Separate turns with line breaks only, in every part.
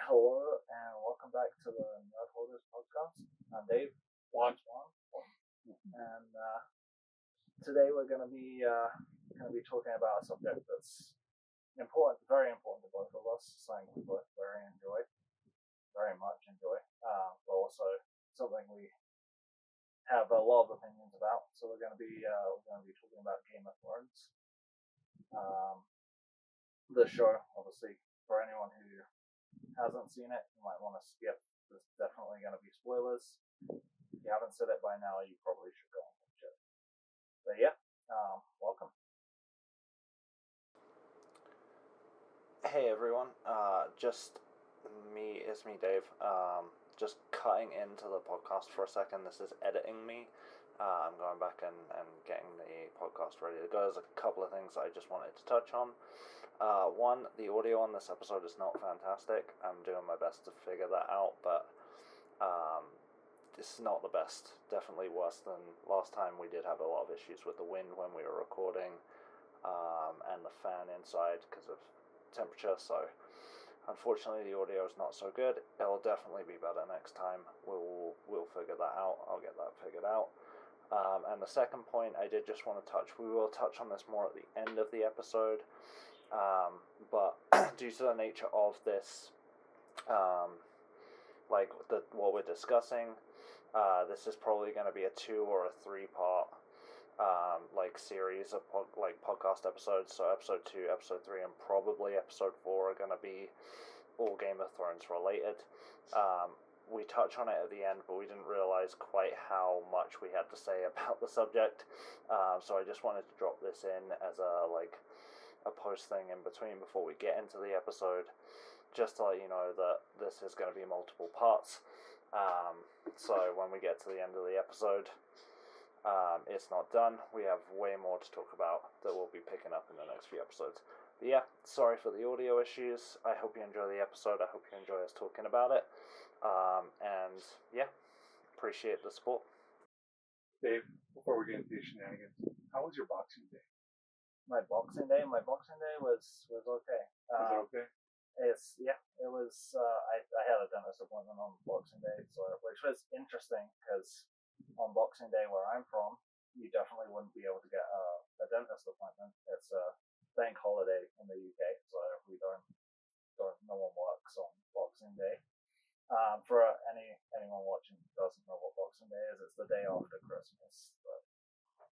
Hello and welcome back to the Hoarders podcast. I'm Dave.
Juan.
And today we're going to be talking about a subject that's important, very important to both of us. Something we both very much enjoy, but also something we have a lot of opinions about. So we're going to be talking about Game of Thrones. The show, obviously, for anyone who hasn't seen it, you might want to skip. There's definitely going to be spoilers. If you haven't said it by now, you probably should go and watch it. But yeah, welcome.
Hey everyone, it's me Dave, just cutting into the podcast for a second. This is editing me. I'm going back and getting the podcast ready to go. There's a couple of things I just wanted to touch on. One, the audio on this episode is not fantastic. I'm doing my best to figure that out, but it's not the best. Definitely worse than last time. We did have a lot of issues with the wind when we were recording, and the fan inside because of temperature, so unfortunately the audio is not so good. It'll definitely be better next time. We'll figure that out. I'll get that figured out. And the second point I did just want to touch, we will touch on this more at the end of the episode, but due to the nature of this, what we're discussing, this is probably going to be a 2 or a 3 part series of podcast episodes. So episode 2, episode 3, and probably episode 4 are going to be all Game of Thrones related. We touch on it at the end, but we didn't realize quite how much we had to say about the subject. So I just wanted to drop this in as a post thing in between before we get into the episode, just to let you know that this is going to be multiple parts. So when we get to the end of the episode, it's not done. We have way more to talk about that we'll be picking up in the next few episodes. But yeah, sorry for the audio issues. I hope you enjoy the episode. I hope you enjoy us talking about it. And yeah, appreciate the support.
Dave, before we get into the shenanigans, how was your Boxing Day?
My Boxing Day was okay.
Was it okay?
It was. I had a dentist appointment on Boxing Day, which was interesting because on Boxing Day where I'm from, you definitely wouldn't be able to get a dentist appointment. It's a bank holiday in the UK, so no one works on Boxing Day. For anyone watching who doesn't know what Boxing Day is, it's the day after Christmas that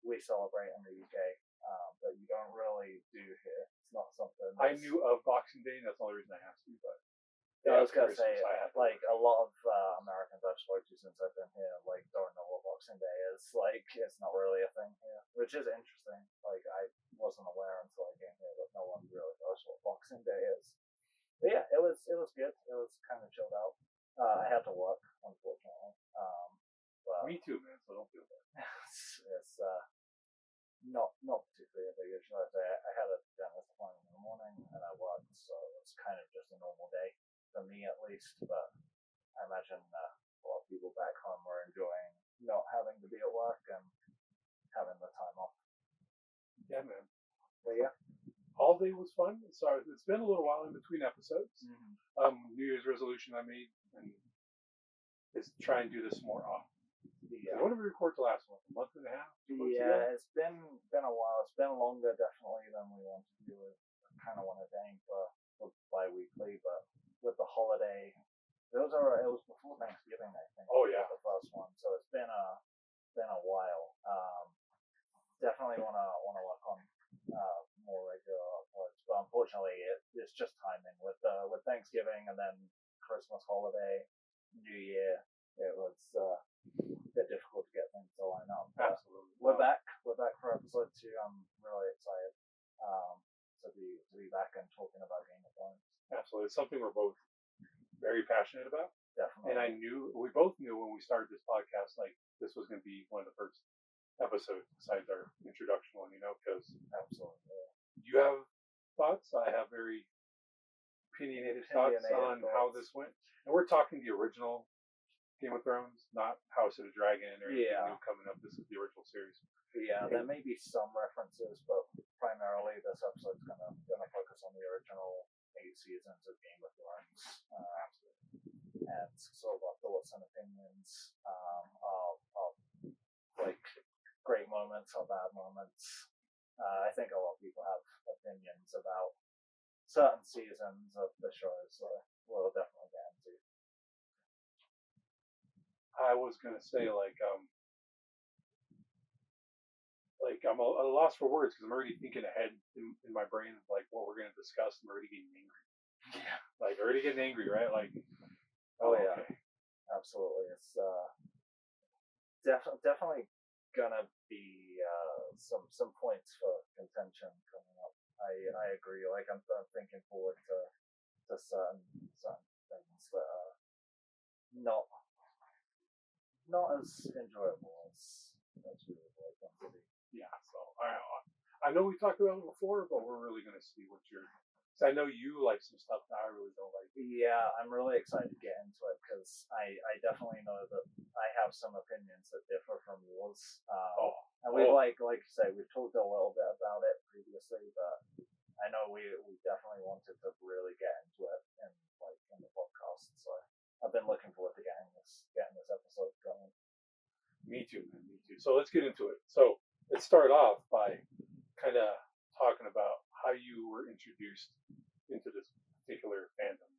we celebrate in the UK, but you don't really do here. It's not something
I knew of Boxing Day, and that's the only reason I asked you, but
I was gonna say, a lot of Americans I've spoken to since I've been here, don't know what Boxing Day is. It's not really a thing here, which is interesting. I wasn't aware until I came here that no one really knows what Boxing Day is. But yeah, it was good. It was kind of chilled out. I had to work, unfortunately. But
me too, man. So don't feel bad.
it's not particularly a big issue. I had a dentist appointment in the morning, and I worked, so it's kind of just a normal day. For me at least, but I imagine a lot of people back home are enjoying not having to be at work and having the time off.
Yeah, man.
But yeah,
holiday was fun. Sorry, it's been a little while in between episodes.
Mm-hmm.
New Year's resolution I made is try and do this more often.
Yeah.
When did we record the last one? A month and a half?
Yeah, it's been a while. It's been longer definitely than we wanted to do it. I kind of wanted to aim for bi-weekly, but with the holiday, it was before Thanksgiving, I think.
Oh yeah,
the first one. So it's been a while. Definitely wanna work on more regular uploads, but unfortunately, it's just timing with Thanksgiving and then Christmas holiday, New Year. It was a bit difficult to get things to line up.
Absolutely.
We're back for episode 2. I'm really excited to be back and talking about Game of Thrones.
Absolutely. It's something we're both very passionate about.
Definitely.
And we both knew when we started this podcast, this was going to be one of the first episodes besides our introduction one, because
absolutely. Yeah.
You have thoughts. I have very opinionated thoughts on how this went. And we're talking the original Game of Thrones, not House of the Dragon or anything new coming up. This is the original series.
Yeah, there may be some references, but primarily this episode's gonna focus on the original 8 seasons of Game of Thrones, and sort of our thoughts and opinions, our like great moments or bad moments. I think a lot of people have opinions about certain seasons of the show, so we'll definitely get into.
I was gonna say I'm a loss for words because I'm already thinking ahead in my brain of like what we're gonna discuss. I'm already getting angry.
Yeah.
Like already getting angry, right? Like,
yeah, okay. Absolutely. It's definitely gonna be some points for contention coming up. I agree. Like I'm thinking forward to certain things that are not as enjoyable as we would like them to be.
Yeah. So I know we talked about it before, but we're really gonna see what you're. I know you like some stuff that I really don't like.
Yeah, I'm really excited to get into it because I definitely know that I have some opinions that differ from yours. And we like you say, we've talked a little bit about it previously, but I know we definitely wanted to really get into it in the podcast. So I've been looking forward to getting this episode going.
Me too, man. Me too. So let's get into it. So let's start off by kind of talking about how you were introduced into this particular fandom.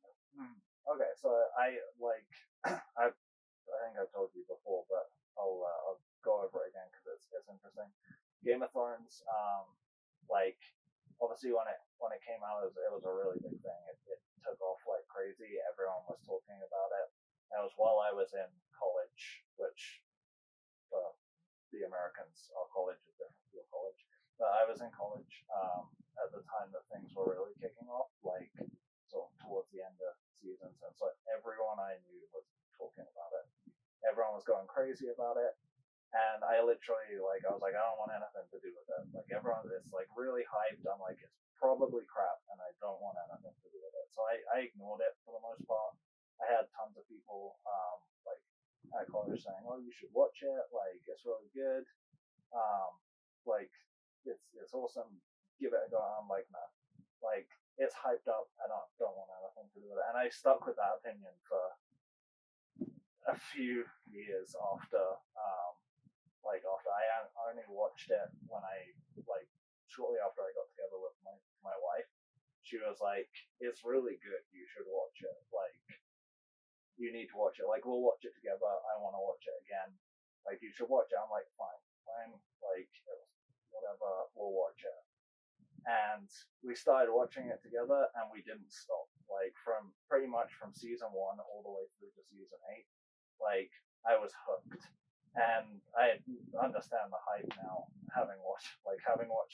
Okay, so I think I've told you before, but I'll go over it again because it's interesting. Game of Thrones, obviously when it came out, it was a really big thing. It took off like crazy. Everyone was talking about it. And it was while I was in college, which for the Americans, our college is different to your college. But I was in college at the time that things were really kicking off, like sort of towards the end of seasons, and so everyone I knew was talking about it. Everyone was going crazy about it, and I literally I was like, I don't want anything to do with it. Like everyone is like really hyped. I'm like, it's probably crap, and I don't want anything to do with it. So I ignored it for the most part. I had tons of people at college saying, "Oh, you should watch it. Like it's really good. It's awesome. Give it a go." I'm like, nah. Like it's hyped up. I don't want anything to do with it. And I stuck with that opinion for a few years after I only watched it when shortly after I got together with my wife. She was like, "It's really good. You should watch it. Like you need to watch it. Like we'll watch it together. I want to watch it again. Like you should watch it." I'm like, fine. Like whatever. We'll watch it. And we started watching it together, and we didn't stop. Like from pretty much from season 1 all the way through to season 8, like I was hooked, and I understand the hype now, having watched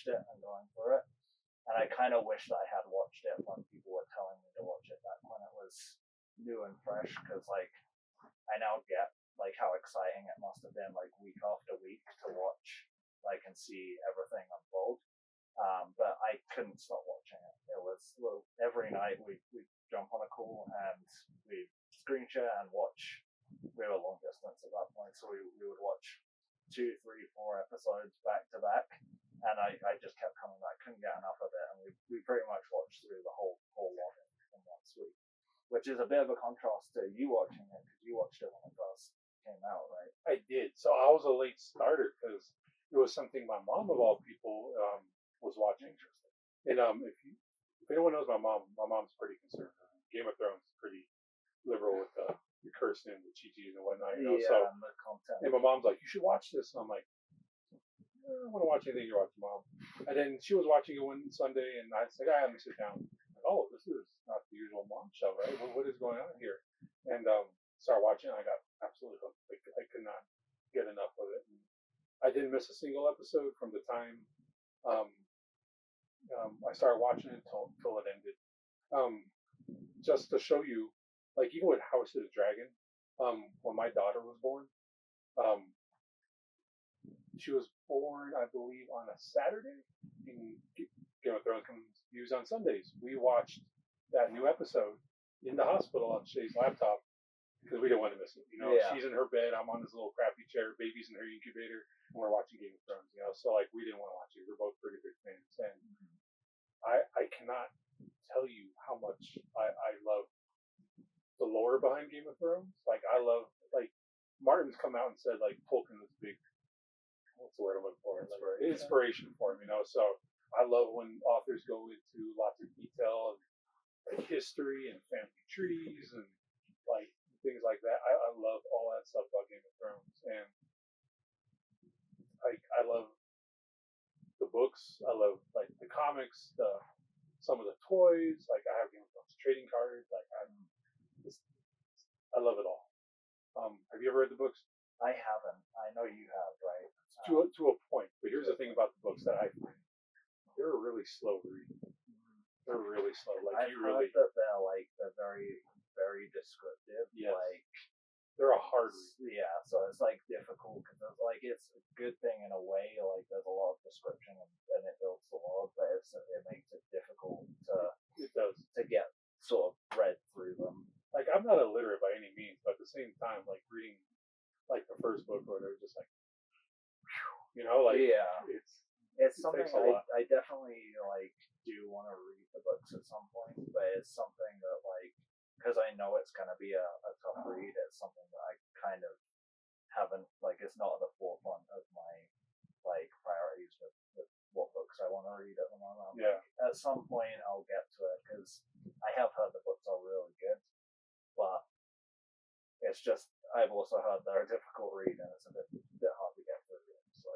it and going through it. And I kind of wish that I had watched it when people were telling me to watch it back when it was new and fresh, because like I now get like how exciting it must have been like week after week to watch and see everything unfold. But I couldn't stop watching it. It was every night we'd jump on a call and we'd screen share and watch. We were long distance at that point, so we would watch 2, 3, 4 episodes back to back, and I just kept coming back. Couldn't get enough of it, and we pretty much watched through the whole lot in 1 week, which is a bit of a contrast to you watching it because you watched it when it first came out, right?
I did. So I was a late starter because it was something my mom of all people was watching.
Interesting.
And if anyone knows my mom's pretty conservative. Game of Thrones is pretty liberal with the cursing and the Chi-Chis and whatnot.
Yeah,
so
and the content.
and my mom's like, you should watch this. And I'm like, I don't want to watch anything you're watching, Mom. And then she was watching it one Sunday, and I said, I have to sit down. Like, oh, this is not the usual mom show, right? What is going on here? And started watching. I got absolutely hooked. Like, I could not get enough of it. And I didn't miss a single episode from the time I started watching it till it ended. Just to show you, like even with House of the Dragon, when my daughter was born, she was born, I believe, on a Saturday. And Game of Thrones comes views on Sundays. We watched that new episode in the hospital on Shay's laptop because we didn't want to miss it.
Yeah.
She's in her bed, I'm on this little crappy chair, baby's in her incubator, and we're watching Game of Thrones. So like we didn't want to watch it. We're both pretty big fans, and I cannot tell you how much I love the lore behind Game of Thrones. Like I love like Martin's come out and said like Tolkien was a big what's the word I'm looking for? Like, inspiration for him, So I love when authors go into lots of detail and like history and family trees and like things like that. I love all that stuff about Game of Thrones, and I love the books. I love like the comics, some of the toys. Like I have Game of Thrones trading cards. Like I love it all. Have you ever read the books?
I haven't. I know you have, right?
To a point. But here's the thing about the books that I find they're a really slow read. They're really slow. Like
I've heard that they're very, very descriptive.
Yes.
Like
they're a hard read.
Yeah, so it's like difficult because it's a good thing in a way. Like there's a lot of description and it builds the world, but it makes it difficult to get sort of read through them.
Like I'm not illiterate by any means, but at the same time, like reading like the first book where they're just like,
it's something I definitely like do want to read the books at some point, but it's something that like because I know it's going to be a tough read. It's something that I kind of haven't like. It's not at the forefront of my like priorities with what books I want to read at the moment.
Yeah.
Like, at some point I'll get to it because I have heard the books are really good, but it's just I've also heard they're a difficult read and it's a bit hard to get through. So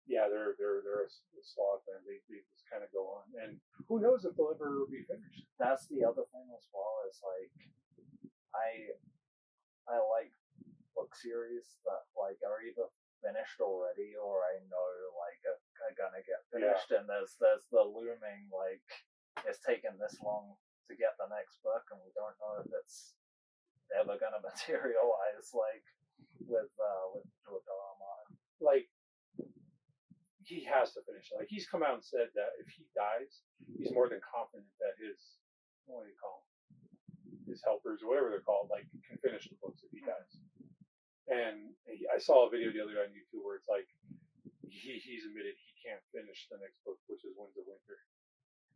yeah, they're a slog, man. They just kind of go on, and who knows if they'll ever be finished.
That's the other thing as well. Is like I like book series that like are either finished already or I know like are gonna get finished, and there's the looming like it's taken this long to get the next book, and we don't know if it's ever gonna materialize. Like with George R. R. Martin,
like he has to finish it. Like he's come out and said that if he dies, he's more than confident that his what do you call them? His helpers or whatever they're called, like can finish the books if he dies. And I saw a video the other day on YouTube where it's like he's admitted he can't finish the next book, which is Winds of Winter,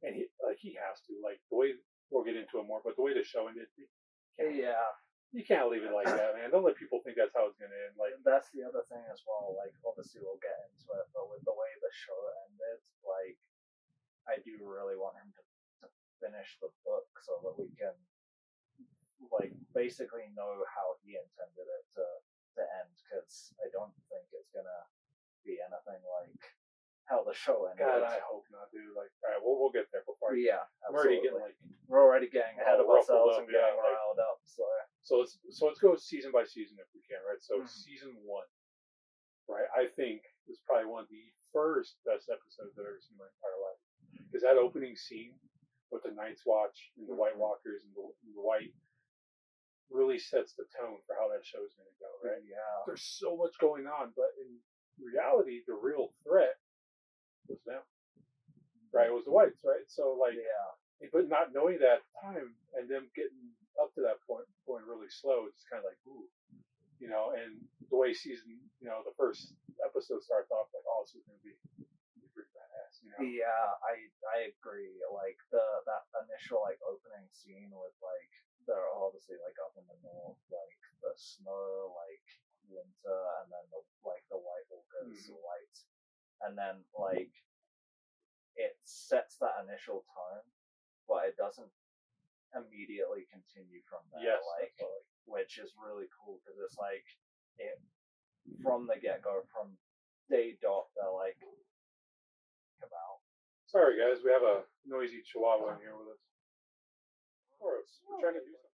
and he has to. Like the way we'll get into it more, but the way the show ended, you can't leave it like that, man. Don't let people think that's how it's gonna end. Like
that's the other thing as well. Like obviously we'll get into it, but with the way the show ended, like I do really want him to finish the book so that we can like basically know how he intended it to end, because I don't think it's gonna be anything like how the show ended.
God, I hope not, dude. Like, all right, we'll get there before.
We're already getting ahead of ourselves and getting riled up.
So let's go season by season if we can, right? So season 1, right? I think is probably one of the first best episodes I've ever seen in my entire life, because that opening scene with the Night's Watch and the White Walkers and the White really sets the tone for how that show is going to go, right?
Yeah.
There's so much going on, but in reality, the real threat was them, right? It was the Whites, right? So like, but not knowing that time and them getting up to that point, going really slow, it's kind of like, ooh, and the way season, the first episode starts off like, oh, this is going to be pretty badass,
Yeah, I agree. Like that initial like opening scene with like they're obviously like up in the north, like the snow, like winter, and then the White Walkers, the Whites, and then like it sets that initial tone, but it doesn't immediately continue from there.
Yes,
which is really cool because it's like it from the get go, from day dot, they're like about.
Sorry guys, we have a noisy chihuahua in here with us. We're trying to do something.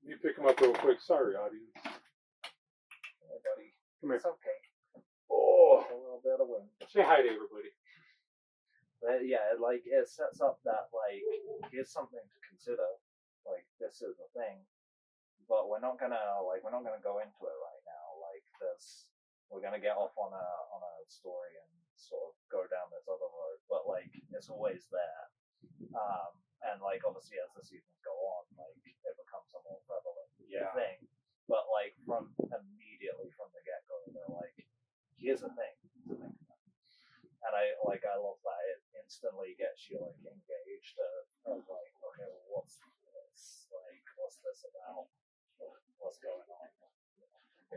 You pick him up real quick. Sorry, audience.
Hey, buddy.
Come here.
It's okay.
Oh,
a little bit of wind.
Say hi to everybody.
But yeah, like it sets up that like here's something to consider. Like this is a thing, but we're not gonna go into it right now. Like we're gonna get off on a story and sort of go down this other road. But like it's always there. And like obviously as the seasons go on, like it becomes a more prevalent thing. But like immediately from the get go, they're like, here's a thing to think about. And I love that it instantly gets you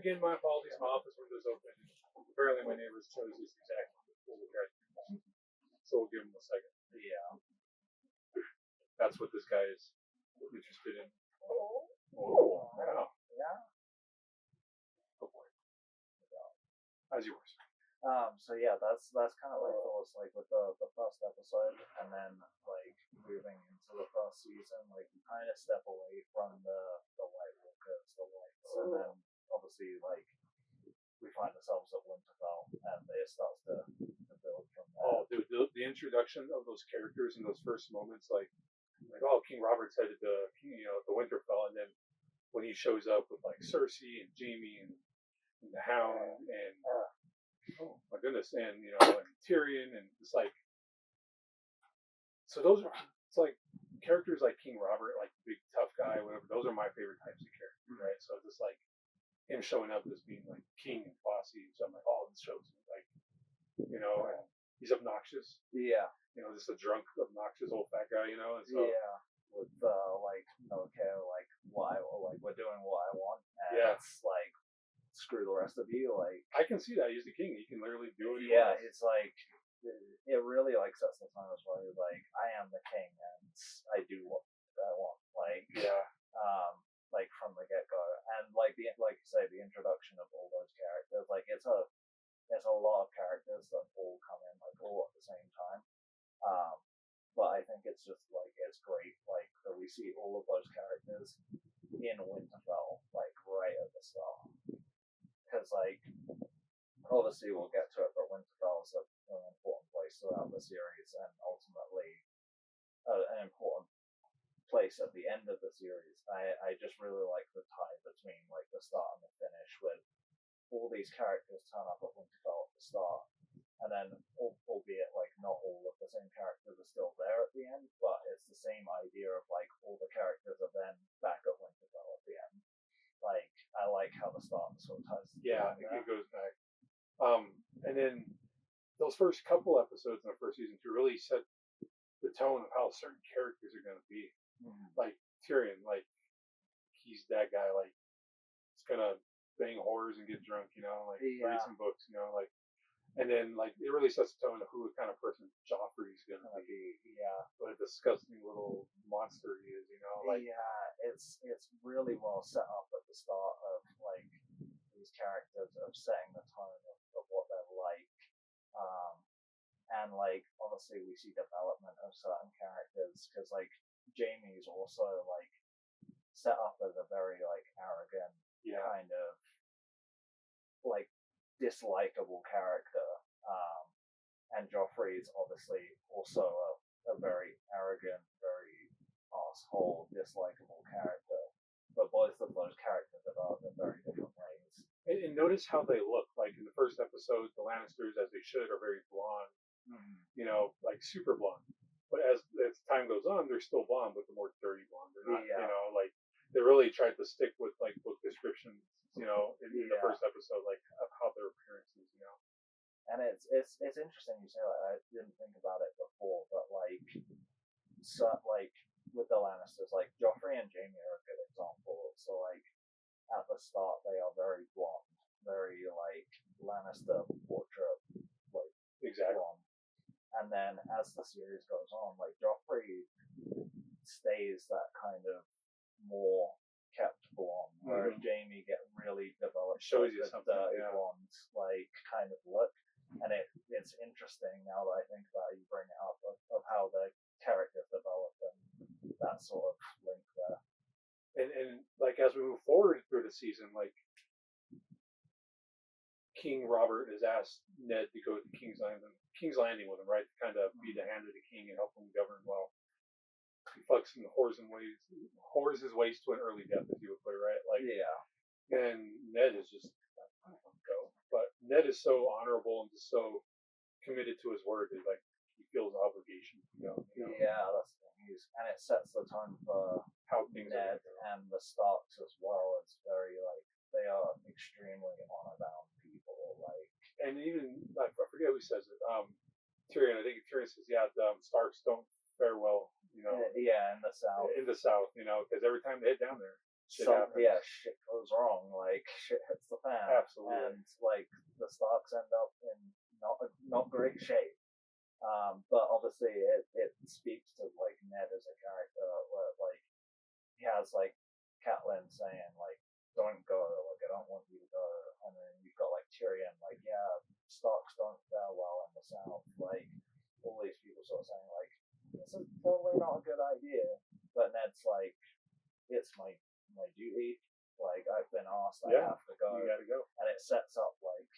again, my apologies. My office window's open. Apparently, my neighbors chose this exact one. So we'll give him a second.
Yeah.
That's what this guy is interested in.
Oh,
Wow.
yeah.
Oh boy. As yours.
So yeah, that's kind of like thoughts like with the first episode, and then like moving into the first season, like you kind of step away from the White Walkers, the Whites, and then obviously like we find ourselves at Winterfell, and it starts to build from there.
Oh, dude, the introduction of those characters in those first moments, like oh, King Robert's headed to the Winterfell, and then when he shows up with like Cersei and Jaime and the Hound and oh my goodness, and and Tyrion, and it's like so those are it's like characters like King Robert, like big tough guy, whatever. Those are my favorite types of characters, right? So just like him showing up as being like king and bossy, so I'm like, oh, this shows like and he's obnoxious.
Yeah.
Just a drunk, obnoxious old fat guy, and so
yeah. With like okay, like why, like we're doing what I want, and it's like screw the rest of you. Like
I can see that he's the king. He can literally do it.
Yeah, it's like it really like sets the tone as well. Like I am the king, and I do what I want. Like like from the get go, and like you say, the introduction of all those characters. Like it's a lot of characters that all come in like all at the same time. But I think it's just like it's great like that we see all of those characters in Winterfell like right at the start, because like obviously we'll get to it, but Winterfell is an important place throughout the series, and ultimately an important place at the end of the series. I just really like the tie between like the start and the finish, with all these characters turn up at Winterfell at the start, and then albeit like not all of the same characters are still there at the end, but it's the same idea of like all the characters are then back at Winterfell at the end. Like I like how the start sort of ties.
Yeah, it goes back. And then those first couple episodes in the first season to really set the tone of how certain characters are going to be. Like Tyrion, like he's that guy, like he's gonna bang whores and get drunk, like read some books, like. And then, like, it really sets the tone of who kind of person Joffrey's gonna be. Yeah. What a disgusting little monster he is, like.
Yeah, it's really well set up at the start of like these characters of setting the tone of what they're like. And like obviously we see development of certain characters, because like Jaime's also like set up as a very like arrogant kind of like dislikable character, and Joffrey's obviously also a very arrogant, very asshole, dislikable character. But both of those characters develop in very different ways.
And notice how they look. Like in the first episode, the Lannisters, as they should, are very blonde. Like super blonde. But as time goes on, they're still blonde, but the more dirty blonde. They're not, like they really tried to stick with like book descriptions. In the first episode, like of how their appearance is,
And it's interesting you say that. I didn't think about it before, but like with the Lannisters, like Joffrey and Jaime are a good example. So like at the start they are very blonde, very like Lannister portrait, like
exactly
blonde. And then as the series goes on, like Joffrey stays that kind of more kept blonde, whereas Jaime get really developed,
shows you
the
something,
blonde like kind of look. And it's interesting now that I think about it, you bring it up of how the characters develop and that sort of link there.
And like as we move forward through the season, like King Robert has asked Ned to go to King's Landing with him, right? To kind of be the hand of the king and help him govern well. He fucks and whores his ways to an early death, if you would put it, right? Like and Ned is just I don't want to go. But Ned is so honorable and just so committed to his word that like he feels an obligation to go.
Yeah, that's the thing. And it sets the tone for
how things
Ned and the Starks as well. It's very like they are extremely honor bound people. Like,
and even I forget who says it. Tyrion. I think Tyrion says, Starks don't fare well.
in the South.
In the South, because every time they head down there, shit happens.
Shit goes wrong. Like shit hits the fan.
Absolutely.
And like the Starks end up in not great shape. But obviously it speaks to like Ned as a character where like he has like Catelyn saying like don't go, like I don't want you to go, and then you've got like Tyrion like Starks don't fare well in the south, like all these people sort of saying like this is probably not a good idea, but Ned's like it's my duty, like I've been asked, I have to go,
you gotta go,
and it sets up like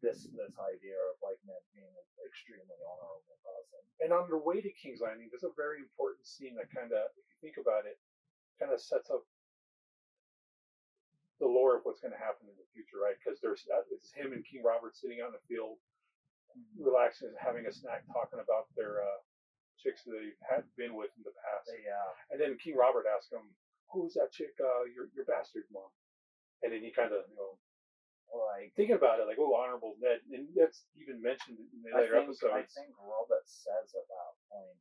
this idea of like Ned being an extremely honorable person.
And on the way to King's Landing, there's a very important scene that kind of, if you think about it, kind of sets up the lore of what's going to happen in the future, right? Because it's him and King Robert sitting out in the field, relaxing, having a snack, talking about their chicks that they had been with in the past. And then King Robert asks him, "Who is that chick? Your bastard mom?" And then he kind of, like thinking about it, like, oh, honorable Ned, and that's even mentioned in the later episodes.
I think Robert says at that point,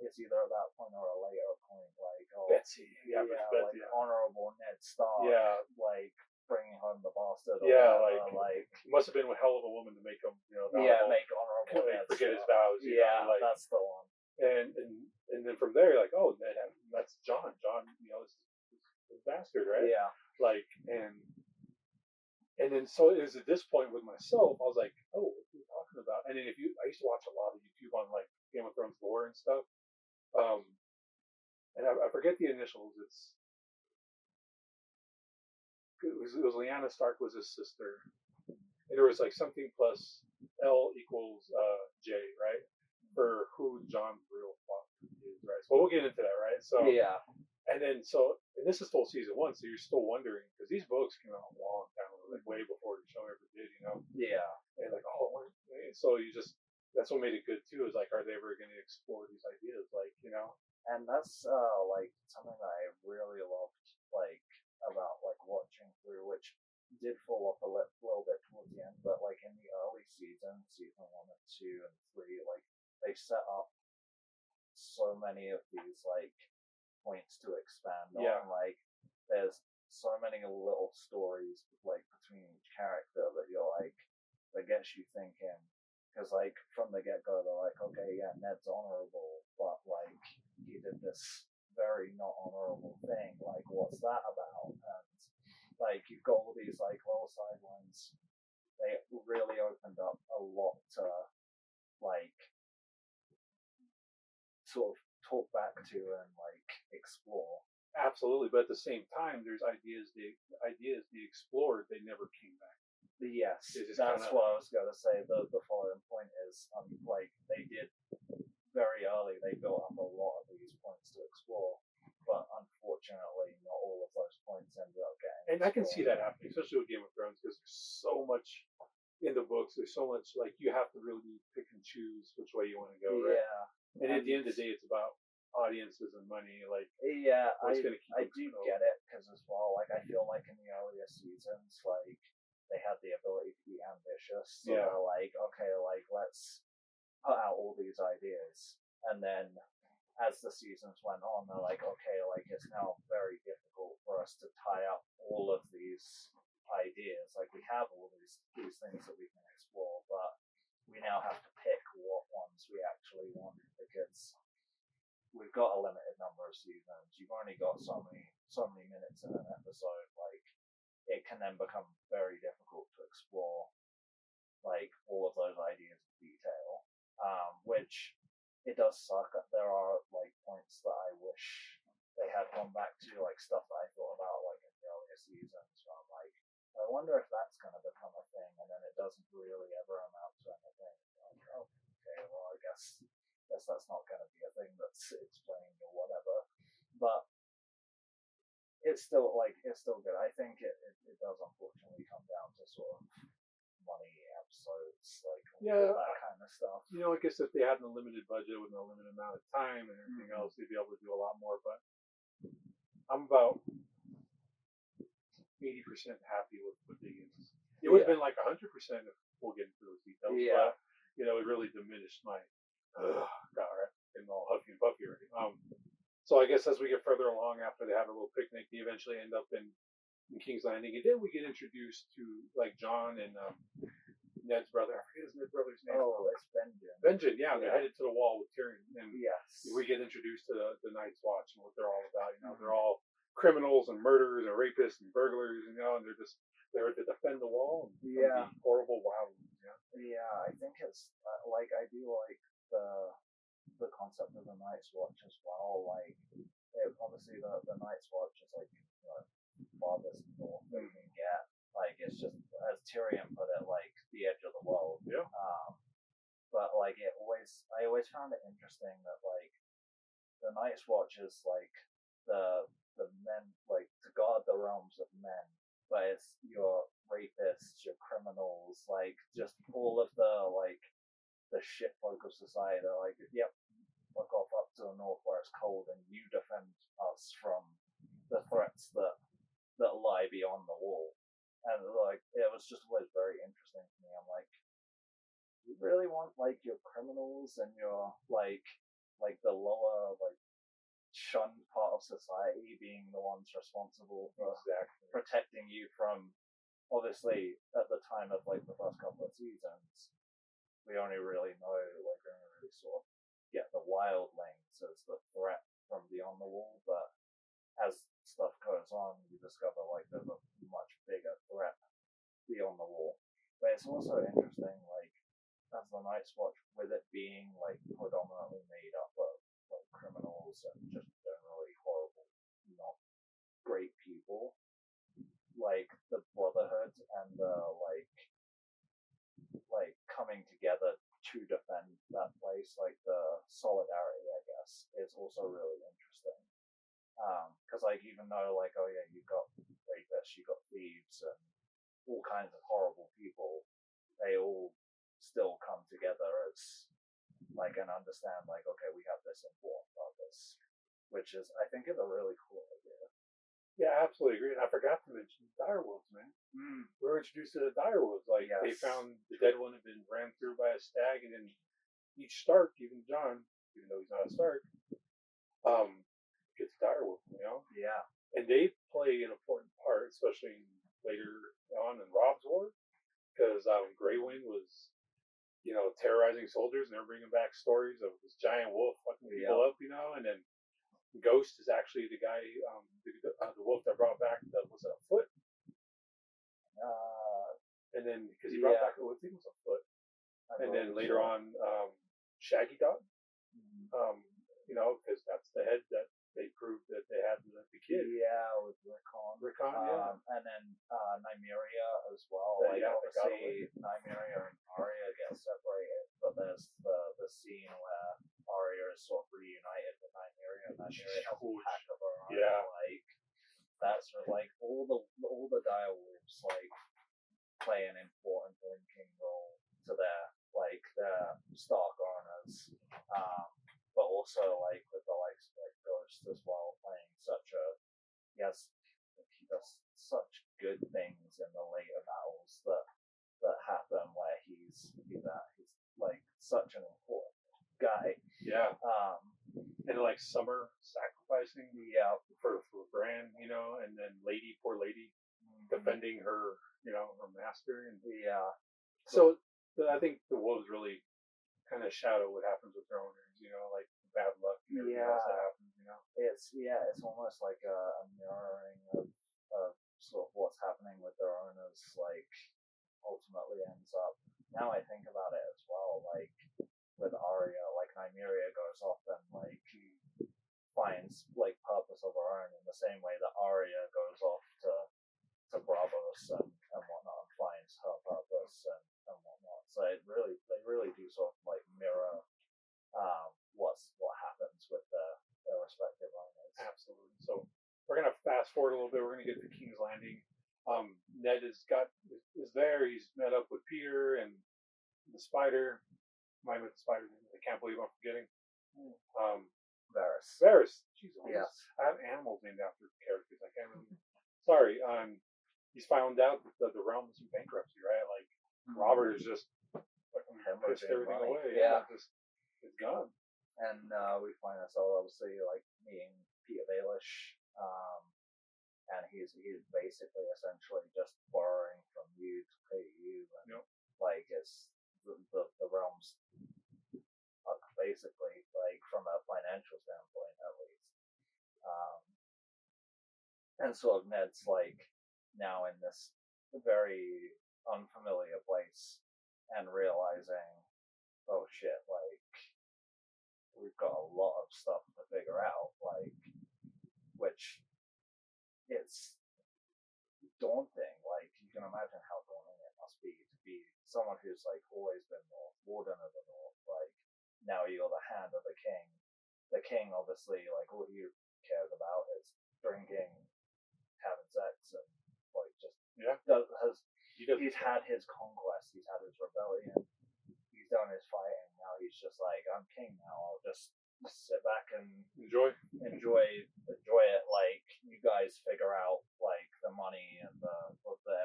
it's either at that point or a later point, like,
Betsy,
Betsy, like honorable Ned Stark, like bringing home the bastard,
like it must have been a hell of a woman to make him,
make honorable Ned
forget
Stark.
his vows,
that's the one.
And then from there, like, oh, Ned, that's John, is bastard, right? Like, and then so it was at this point with myself, I was like, oh, what are you talking about? And then I used to watch a lot of YouTube on like Game of Thrones lore and stuff. And I forget the initials. It was Lyanna Stark was his sister. And there was like something plus L equals J, right? For who John's real father is, right? So we'll get into that, right? So and then and this is still season 1, so you're still wondering, because these books came out a long time ago, like way before the show ever did, And like, so that's what made it good too, is like, are they ever going to explore these ideas, like,
And that's like something that I really loved, like about like watching through, which did fall off a little bit towards the end, but like in the early season 1 and 2 and 3, like they set up so many of these like points to expand on. Like there's so many little stories like between each character that you're like, that gets you thinking, because like from the get-go they're like, okay, Ned's honorable, but like he did this very not honorable thing, like what's that about? And like you've got all these like little sidelines. They really opened up a lot to like sort of talk back to and like explore.
Absolutely, but at the same time, there's ideas they explored, they never came back.
Yes, that's what I was going to say. The following point is, like they did very early, they built up a lot of these points to explore, but unfortunately, not all of those points ended up getting.
And I can see that happening, especially with Game of Thrones, because there's so much in the books. There's so much, like, you have to really pick and choose which way you want to go, right? And at the end of the day, it's about audiences and money. Like,
I do get it, because as well, like I feel like in the earlier seasons, like they had the ability to be ambitious. So they're like, okay, like let's put out all these ideas, and then as the seasons went on, they're like, okay, like it's now very difficult for us to tie up all of these ideas. Like we have all these things that we can explore, but we now have to pick what ones we actually want, because we've got a limited number of seasons. You've only got so many minutes in an episode. Like it can then become very difficult to explore like all of those ideas in detail, which it does suck. There are like points that I wish they had gone back to, like stuff that I thought about like in the earlier seasons, where I'm like, I wonder if that's going to become a thing, and then it doesn't really ever amount to anything. Like, oh, okay, well I guess that's not going to be a thing that's explained or whatever, but it's still good. I think it does unfortunately come down to sort of money, episodes, like all that kind of stuff.
I guess if they had an unlimited budget with an unlimited amount of time and everything else, they'd be able to do a lot more. But I'm about 80% happy with what they used. It would have been like 100% if we'll get into those details. But, it really diminished my, God, right? Getting all huffy and puffy already. So I guess as we get further along, after they have a little picnic, they eventually end up in King's Landing, and then we get introduced to like John and Ned's brother. I forget Ned's brother's name.
Oh, it's Benjamin.
Benjamin, yeah, they're headed to the wall with Tyrion, and
yes,
we get introduced to the Night's Watch and what they're all about. You know, they're all criminals and murderers and rapists and burglars, you know, and they're there to defend the wall and from the horrible wildlands.
Yeah, I think it's like I do like the concept of the Night's Watch as well. Like, obviously the Night's Watch is like farthest north that you can get. Like, it's just, as Tyrion put it, like the edge of the world.
Yeah.
But like I always found it interesting that like the Night's Watch is like the men, like to guard the realms of men, but it's your rapists, your criminals, like just all of the like the shit folk of society. Like, yep, look off up to the north where it's cold, and you defend us from the threats that lie beyond the wall. And like, it was just always very interesting to me. I'm like, you really want like your criminals and your like the lower, like shunned part of society being the ones responsible for protecting you from, obviously at the time of like the first couple of seasons, we only really know, like, we only really sort of get the wildlings as the threat from beyond the wall, but as stuff goes on, you discover like there's a much bigger threat beyond the wall. But it's also interesting, like, as the Night's Watch, with it being like predominantly made up of like criminals and just generally horrible, not great people, like the Brotherhood and the like coming together to defend that place, like the solidarity, I guess, is also really interesting. Because like, even though like, oh yeah, you've got rapists, you've got thieves, and all kinds of horrible people, they all still come together as like and understand, like, okay, we have this important purpose, which is, I think, is a really cool idea.
Yeah, I absolutely agree. And I forgot to mention direwolves, man. We were introduced to the direwolves. Like, they found the dead one had been ran through by a stag, and then each Stark, even John, even though he's not a Stark, gets a direwolf, you know?
Yeah.
And they play an important part, especially later on in Rob's War, because Grey Wind was, you know, terrorizing soldiers, and they're bringing back stories of this giant wolf fucking people up, you know, and then Ghost is actually the guy, the wolf that brought back the, was it a foot? And then, because he brought back, I think it was a foot. And then later on, Shaggy Dog, you know, because that's the head that they proved that they had with the kid.
Yeah, with Rickon.
Yeah.
And then Nymeria as well.
Like,
obviously, Nymeria and Arya get separated, but there's the scene where Arya is sort of reunited with Nymeria, and Nymeria has a pack of her own.
Yeah.
Like, that's like all the direwolves like play an important linking role to their Stark owners, but also like with the likes of like Ghost as well, playing he does such good things in the later battles that happen where he's like such an important guy.
Yeah. And like Summer sacrificing for Bran, you know, and then poor lady defending her, you know, her master, and so I think the wolves really kind of shadow what happens with their owners, you know, like bad luck and everything else that happens, you know.
It's almost like a mirroring of sort of what's happening with their owners, like ultimately ends up. Now I think about it as well, like with Arya, like Nymeria goes off and like finds like purpose of her own in the same way that Arya goes off to Braavos and whatnot, and finds her purpose and whatnot. So they really do sort of like mirror what happens with their respective owners.
Absolutely. So we're gonna fast forward a little bit. We're gonna get to King's Landing. Ned is there. He's met up with Peter and the spider. Mine with the spider. I can't believe I'm forgetting. Varys. Jesus.
Yes.
I have animals named after characters. I can't remember. Sorry. He's found out that the realm is in bankruptcy, right? Like, Robert is just pissed everything away. Yeah. Just, it's gone.
And we find ourselves obviously like meeting Baelish, and he's basically essentially just borrowing from you to pay you, and like it's the realms, basically, like from a financial standpoint at least. And sort of Ned's like now in this very unfamiliar place and realizing, oh shit, like we've got a lot of stuff to figure out, like, which it's daunting. Like you can imagine how daunting it must be to be someone who's like always been North, warden of the North, like now you're the hand of the king. The king obviously like all he cares about is drinking, having sex, and like just he's had his conquest, he's had his rebellion, he's done his fighting. Now he's just like, I'm king now. I'll just sit back and enjoy it. Like you guys figure out like the money and the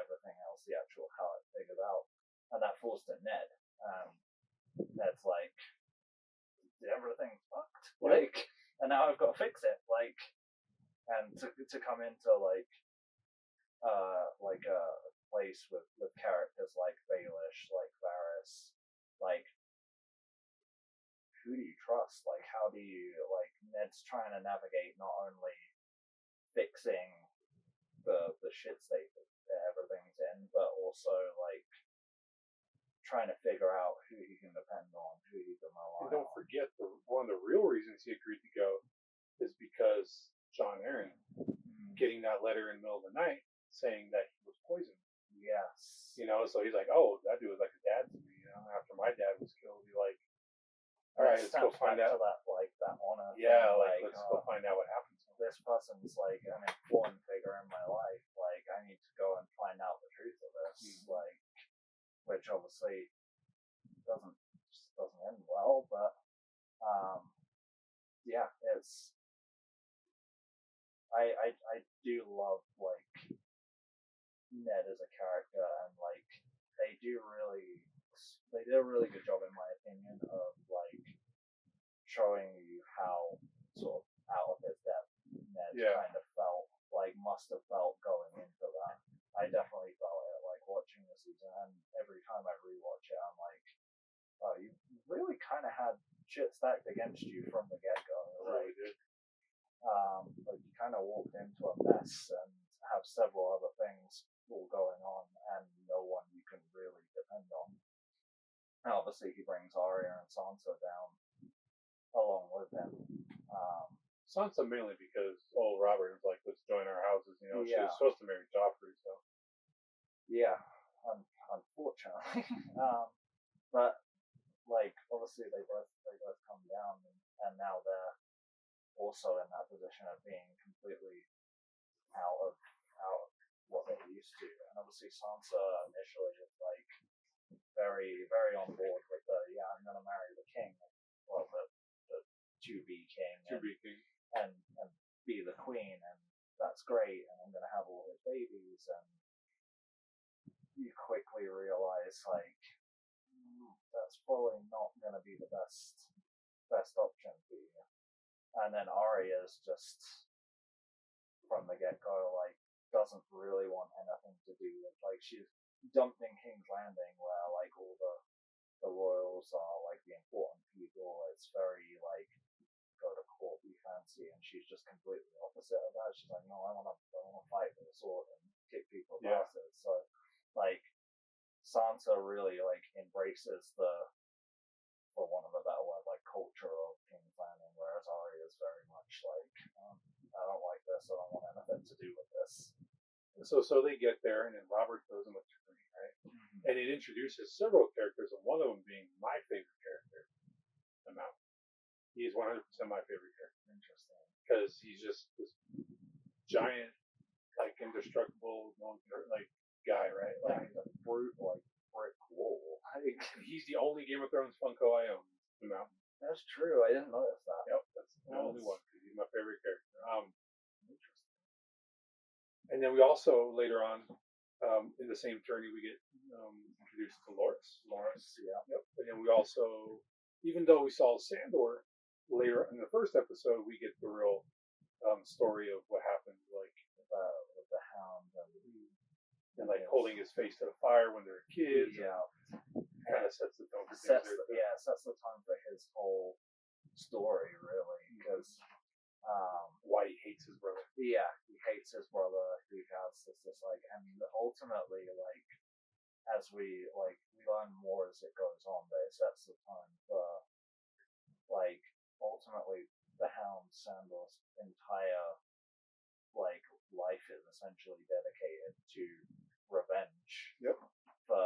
everything else, the actual how it figures out, and that falls to Ned. Ned's like, everything's fucked. Like, and now I've got to fix it. Like, and to come into like a place with characters like Baelish, like Varys, like who do you trust? Like how do you, like Ned's trying to navigate not only fixing the shit state that everything's in, but also like trying to figure out who he can depend on, who he can rely on.
And don't forget, one of the real reasons he agreed to go is because Jon Arryn getting that letter in the middle of the night saying that he was poisoned.
Yes.
You know, so he's like, oh, that dude was like a dad to me. You know, after my dad was killed, he's like, all right, let's go find out.
That honor.
Yeah, like let's go find out what happened to him.
This person's like an important figure in my life. Like I need to go and find out the truth of this. Like, which obviously doesn't end well, but yeah, it's. I do love like Ned as a character, and like they did a really good job in my opinion of like showing you how sort of out of his depth Ned kind of must have felt going into that. I definitely felt it like watching the season, and every time I rewatch it I'm like, oh, you really kind of had shit stacked against you from the get-go. Like, like you kind of walked into a mess and have several other things all going on and no one you can really depend on. And obviously he brings Arya and Sansa down along with him.
Sansa mainly because old Robert was like, let's join our houses. You know, she was supposed to marry Joffrey, so.
Yeah, unfortunately. But like obviously they both come down, and now they're also in that position of being completely out of what they're used to. And obviously Sansa initially is like very, very on board with I'm gonna marry the king, well the to-be king, and be the queen, and that's great, and I'm gonna have all his babies, and you quickly realize like that's probably not gonna be the best option for you. And then Arya's just from the get-go like doesn't really want anything to do with, like she's dumped in King's Landing where like all the royals are like the important people. It's very like go to court, be fancy, and she's just completely opposite of that. She's like, no, I want to fight with a sword and kick people's asses. So like Sansa really like embraces the, for one of a better word, like culture of King's Landing, whereas Arya is very much like, I don't like this, I don't want anything to do with this.
So they get there, and then Robert throws them a tourney, right? Mm-hmm. And it introduces several characters, and one of them being my favorite character, the Mountain. He's 100% my favorite character.
Interesting.
Because he's just this giant, like indestructible, like guy, right?
Like a brute, like brick wall.
He's the only Game of Thrones Funko I own. The Mountain.
That's true. I didn't notice that.
Yep, that's the only one. He's my favorite character.
Interesting.
And then we also later on, in the same tourney, we get introduced to Loras.
Yeah.
Yep. And then we also, even though we saw Sandor later in the first episode, we get the real story of what happened, like
with the hound
and like holding his face to the fire when they're kids.
Yeah,
kind of sets the tone for
sets the tone for his whole story, really, because
why he hates his brother.
Yeah, he hates his brother. He has this like, and ultimately, like, as we learn more as it goes on, but it sets the tone for, like, ultimately the Hound Sandor's entire like life is essentially dedicated to revenge.
Yep.
For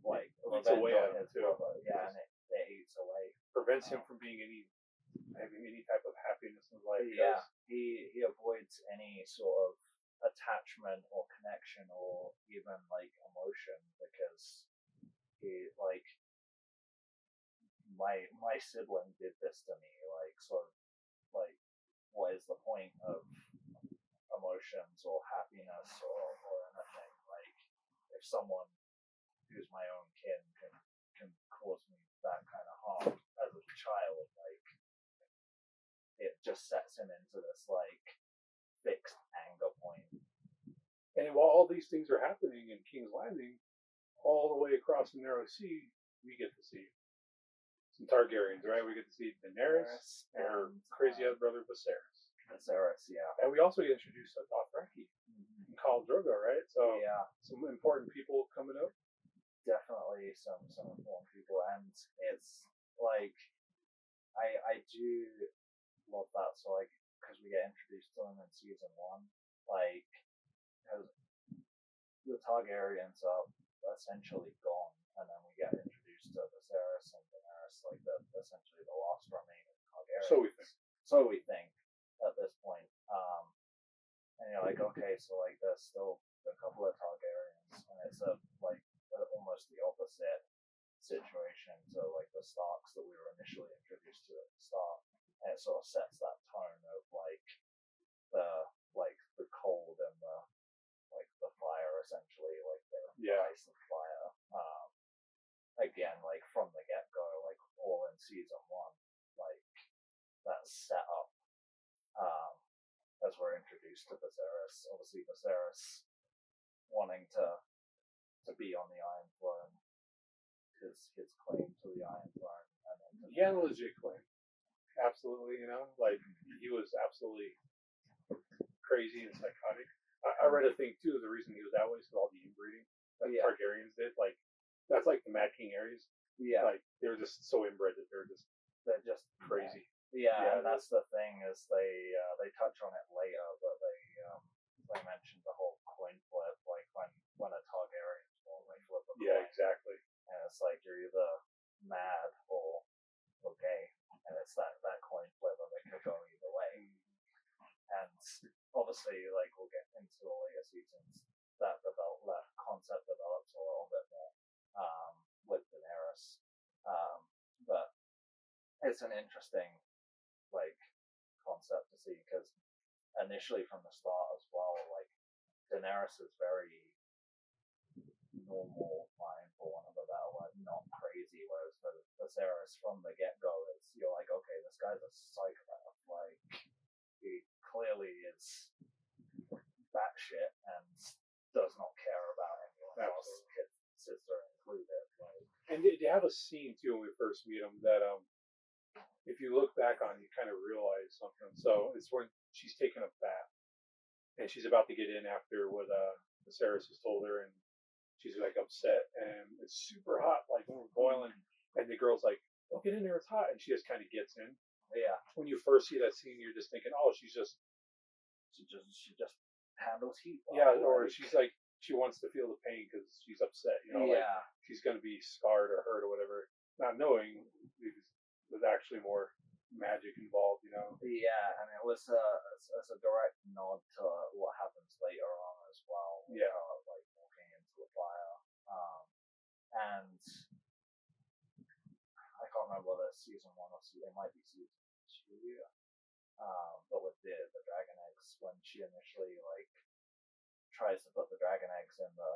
like
revenge on
his brother. Yeah, and it eats away.
Prevents him from having any type of happiness in life.
Yeah, he avoids any sort of attachment or connection or even like emotion because he like my sibling did this to me, like, so like what is the point of emotions or happiness or anything, like if someone who's my own kin can cause me that kind of harm as a child, like it just sets him into this like fixed anger point.
And while all these things are happening in King's Landing, all the way across the Narrow Sea, we get to see some Targaryens, right? We get to see Daenerys and her crazy brother Viserys.
Viserys, yeah.
And we also get introduced to Dothraki and Khal Drogo, right? So
yeah,
some important people coming up.
Definitely some important people, and it's like I do love that. So like because we get introduced to them in season 1, like because the Targaryens are essentially gone, and then we get introduced to Viserys and Daenerys, like essentially the last remaining Targaryens. So we think at this point. And you're like, okay, so like there's still a couple of Targaryens, and it's almost the opposite situation to like the Starks that we were initially introduced to at the start, and it sort of sets that tone of like the cold and the fire, essentially, like the ice and fire. Again, like from the get go, like all in season 1, like that's set up. As we're introduced to Viserys, obviously Viserys wanting to be on the Iron Throne, his claim to the Iron Throne, and then
he had a legit claim, absolutely. Like he was absolutely crazy and psychotic. I read a thing too. The reason he was that way is because all the inbreeding that Targaryens did, like that's like the Mad King Aerys. Yeah, like they were just so inbred that they're just crazy.
Yeah, and that's the thing is they touch on it later, but they mentioned the whole coin flip, like when a Targaryen's born, they flip a coin.
Yeah, exactly.
And it's like you're either mad or gay, and it's that coin flip that could go either way. And obviously, like we'll get into the later seasons, that concept develops a little bit more with Daenerys, but it's an interesting like concept to see because initially from the start as well, like Daenerys is very normal mind, for want of a better word, not crazy, whereas Viserys from the get go is you're like, okay, this guy's a psychopath, like he clearly is batshit and does not care about anyone else, his sister included. Like,
and they have a scene too when we first meet him that if you look back on, you kind of realize something. So it's when she's taking a bath, and she's about to get in after what Viserys has told her, and she's like upset, and it's super hot, like when we're boiling, and the girl's like, "Don't get in there, it's hot," and she just kind of gets in.
Yeah.
When you first see that scene, you're just thinking, "Oh, she just
handles heat."
Yeah, or she's like she wants to feel the pain because she's upset. Like she's gonna be scarred or hurt or whatever, not knowing there's actually more magic involved,
Yeah, and it was a direct nod to what happens later on as well.
Yeah,
like walking into the fire, and I can't remember whether it's season 1 or it might be season 2. But with the dragon eggs, when she initially like tries to put the dragon eggs in the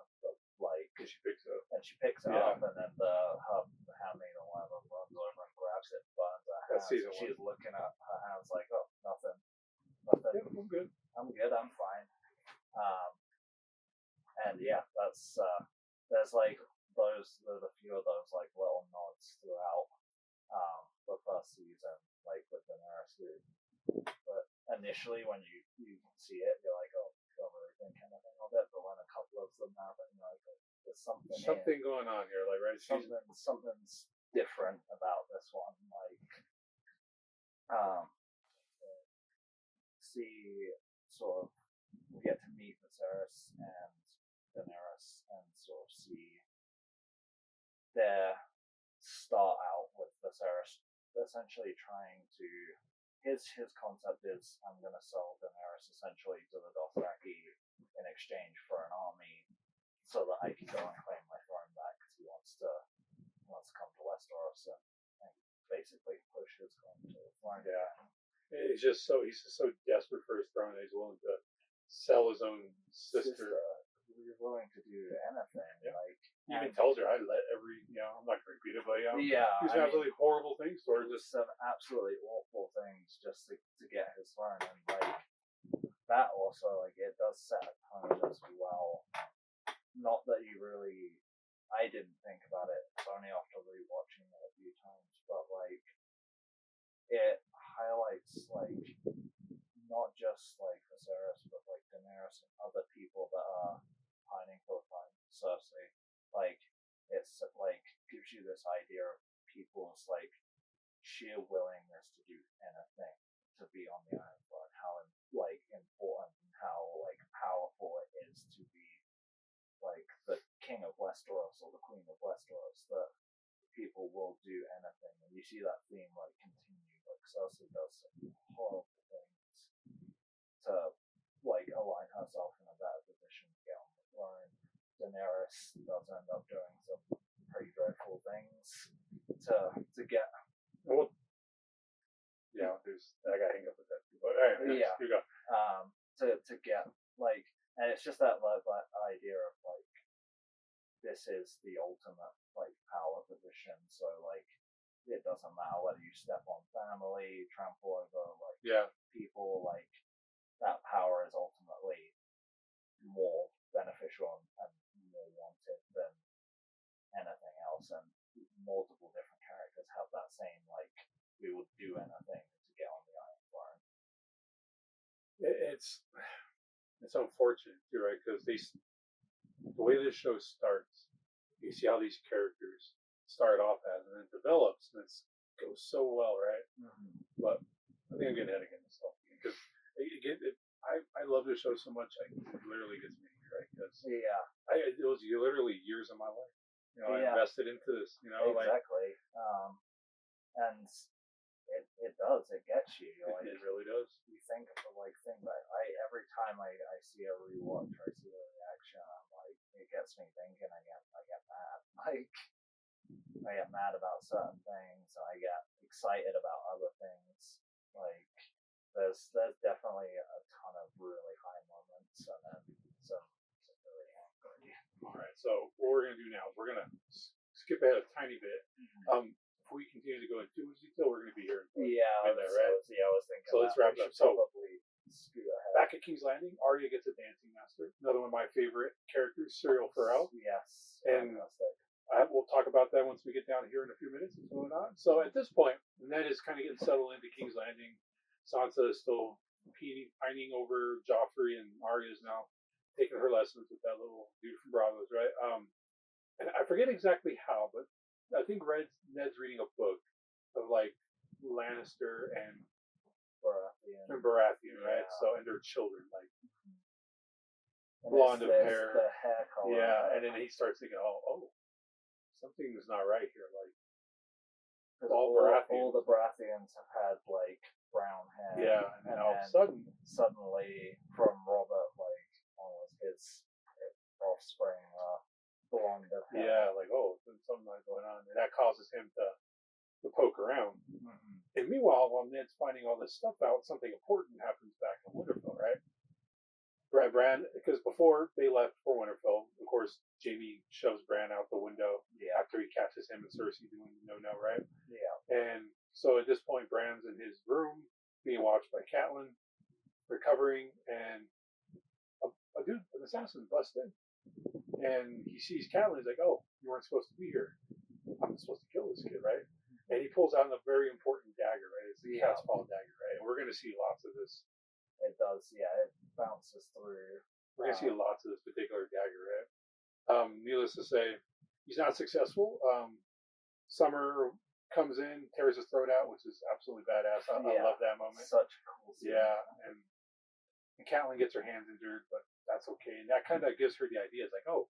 like,
because she picks it up,
and she picks it up, and then the handmaid or whatever runs over and grabs it and burns her hands. She's looking at her hands like, oh, nothing I'm good. I'm fine. And yeah, that's there's like there's a few of those like little nods throughout the first season, like with Daenerys. But initially, when you see it, you're like, oh, I don't really think anything of it. But when a couple of them happen, you're like, oh, there's something
going on here, like right?
Something's different about this one. Like, see, sort of, we get to meet Viserys and Daenerys, and sort of see their start out with Viserys essentially trying to. His concept is, I'm going to sell Daenerys essentially to the Dothraki in exchange for an army, so that I can go and claim my throne back. Because he wants to come to Westeros and basically push his claim to the throne.
Yeah, he's just so desperate for his throne that he's willing to sell his own sister.
He's willing to do anything.
Yeah.
Like,
he even tells her, "I let every I'm not going to repeat it, but he's absolutely horrible things for her. Just
some absolutely awful things just to get his throne, and like that also, like, it does set a tone as well. Not that you really, I didn't think about it. It's only after rewatching it a few times, but like it highlights like not just like Viserys, but like Daenerys and other people that are pining for the throne. Cersei, like it's like gives you this idea of people's like sheer willingness to do anything to be on the Iron Throne. How like important and how like powerful it is to be like the king of Westeros or the queen of Westeros. That people will do anything, and you see that theme like continue. Like Cersei does some horrible things to like align herself in a better position to get on the throne. Daenerys does end up doing some pretty dreadful things to get.
Well, yeah, I got hang up with that too. But all right,
yeah,
you go.
To get like, and it's just that idea of like this is the ultimate like power position. So like it doesn't matter whether you step on family, trample over like people, like that power is ultimately more beneficial and more wanted than anything else. And multiple different characters have that same like we would do anything to get on the Iron Throne.
It's unfortunate too, right? Because the way this show starts, you see how these characters start off as, and then develops, and it goes so well, right?
Mm-hmm.
But I think I'm getting ahead again myself because I love this show so much. It literally gets me, right? Because it was literally years of my life. I invested into this.
Exactly. And it does. It gets you. Like,
it really does.
You think of the thing that every time I see a rewatch or I see a reaction, I'm like, it gets me thinking. I get mad. Like I get mad about certain things. I get excited about other things. Like there's definitely a ton of really high moments and then some really angry.
All right. So what we're gonna do now is we're gonna skip ahead a tiny bit. Mm-hmm. If we continue to go into too much detail, we're going to be here.
I was thinking.
So let's wrap it up. So
scoot ahead.
Back at King's Landing, Arya gets a dancing master. Another one of my favorite characters, Syrio Forel.
Yes.
And we'll talk about that once we get down here in a few minutes. What's going on? So at this point, Ned is kind of getting settled into King's Landing. Sansa is still pining over Joffrey, and Arya is now taking her lessons with that little dude from Bravos, right? And I forget exactly how, but I think Ned's reading a book of like Lannister and Baratheon, right? So, and their children, like blonde of hair,
the hair color,
and then he starts thinking, oh, something's not right here. Like
all the Baratheons have had like brown hair,
and all of a sudden,
suddenly from Robert, like almost his offspring. Blonde of hair.
Like something like going on, and that causes him to poke around.
Mm-hmm.
And meanwhile, while Ned's finding all this stuff out, something important happens back in Winterfell, right? Bran, because before they left for Winterfell, of course, Jaime shoves Bran out the window after he catches him and Cersei doing no, right?
Yeah.
And so at this point, Bran's in his room being watched by Catelyn. Or recovering, and an assassin busts in, and he sees Catelyn. He's like, "Oh, you weren't supposed to be here. I'm supposed to kill this kid, right?" And he pulls out a very important dagger, right? It's the Catspall dagger, right? And we're going to see lots of this.
It does, yeah. It bounces through.
We're going to see lots of this particular dagger, right? Needless to say, he's not successful. Summer comes in, tears his throat out, which is absolutely badass. I love that moment.
Such a cool scene.
Yeah, and Catelyn gets her hands injured, but that's okay. And that kind of gives her the idea. It's like, oh,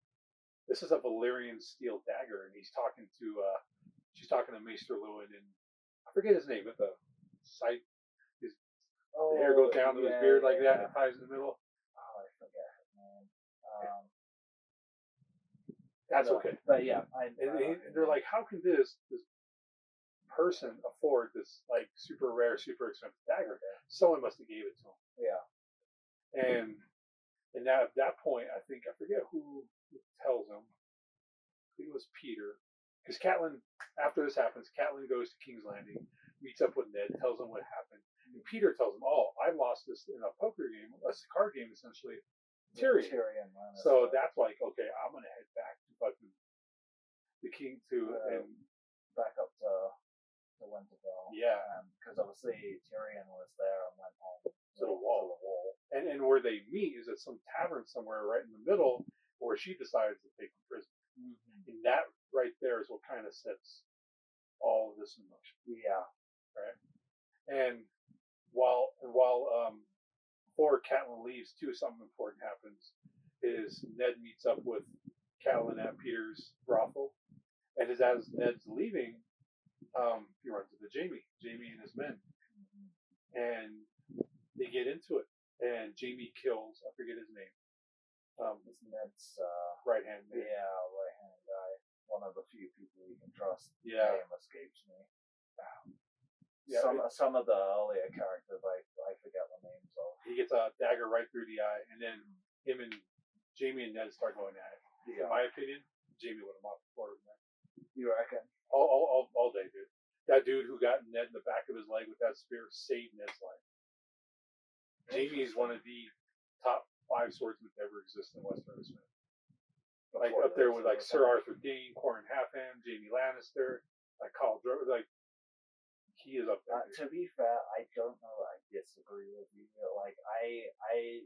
this is a Valyrian steel dagger, and he's talking to, she's talking to Maester Lewin, and I forget his name, but the sight, the hair goes down to his beard like that, and it ties in the middle.
Oh, I forget his name.
That's okay.
But yeah,
and they're like, how can this person afford this like super rare, super expensive dagger? Someone must have gave it to him.
Yeah.
And now at that point, I forget who tells him. I think it was Peter. Because Catelyn, after this happens, Catelyn goes to King's Landing, meets up with Ned, tells him what happened. And Peter tells him, oh, I lost this in a poker game, a card game essentially, Tyrion. So that's like, okay, I'm going to head back to fucking the king and
back up to Winterfell.
Yeah.
Because obviously Tyrion was there and went on
to the wall. And where they meet is at some tavern somewhere right in the middle where she decides to take him prison. Mm-hmm. And that right there is what kind of sets all of this in motion.
Yeah.
Right. And while before Catelyn leaves too, something important happens. Is Ned meets up with Catelyn at Peter's brothel, and as Ned's leaving, he runs into Jaime and his men, and they get into it. And Jaime kills, I forget his name.
It's Ned's
right hand man.
Yeah, right hand guy. One of the few people you can trust.
Yeah.
Name escapes me. Yeah, some of the earlier characters I forget the names of.
He gets a dagger right through the eye, and then him and Jaime and Ned start going at it. Yeah. In my opinion, Jaime would have mopped the floor with Ned.
You reckon?
All day, dude. That dude who got Ned in the back of his leg with that spear saved Ned's life. Jaime is one of the top 5 swordsmen to ever exist in Westeros. Like up there with like Sir Arthur Dayne, Qhorin Halfhand, Jaime Lannister, like Khal Drogo, like he is up there.
To be fair, I don't know. I disagree with you. Like I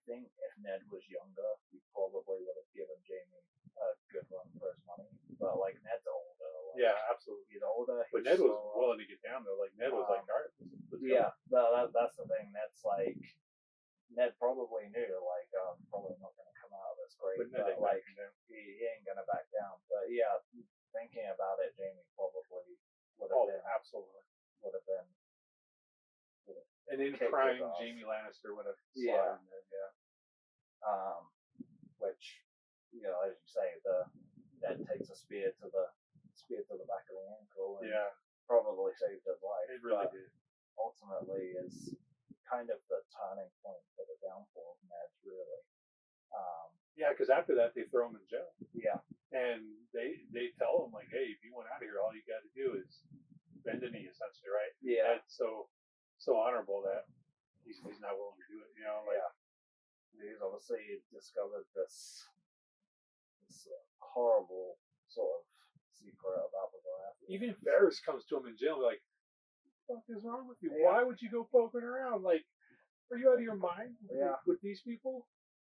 think if Ned was younger, he probably would have given Jaime a good run for his money. But like Ned's older. Like,
yeah, absolutely.
He's older.
But Ned was willing to get down there. Like Ned was like, all right, let's
go. That's the thing. Ned probably knew like probably not going to come out of this great. But like he ain't going to back down. But yeah, thinking about it, Jaime probably would have been absolutely would have been.
And in prime, Jaime Lannister would have slaughtered Ned,
which, you know, as you say, Ned takes a spear to the back of the ankle and probably saved his life.
It really did.
Ultimately, is kind of the turning point for the downfall of Ned, really.
Because after that they throw him in jail.
Yeah.
And they tell him like, hey, if you want out of here, all you got to do is bend the knee, essentially, right?
Yeah.
Ned's so honorable that he's not willing to do it, you know. Like,
he's obviously discovered this horrible sort of secret about the Baratheon.
Even Varys comes to him in jail, like, what the fuck is wrong with you? Yeah. Why would you go poking around? Like, are you out of your mind with these people?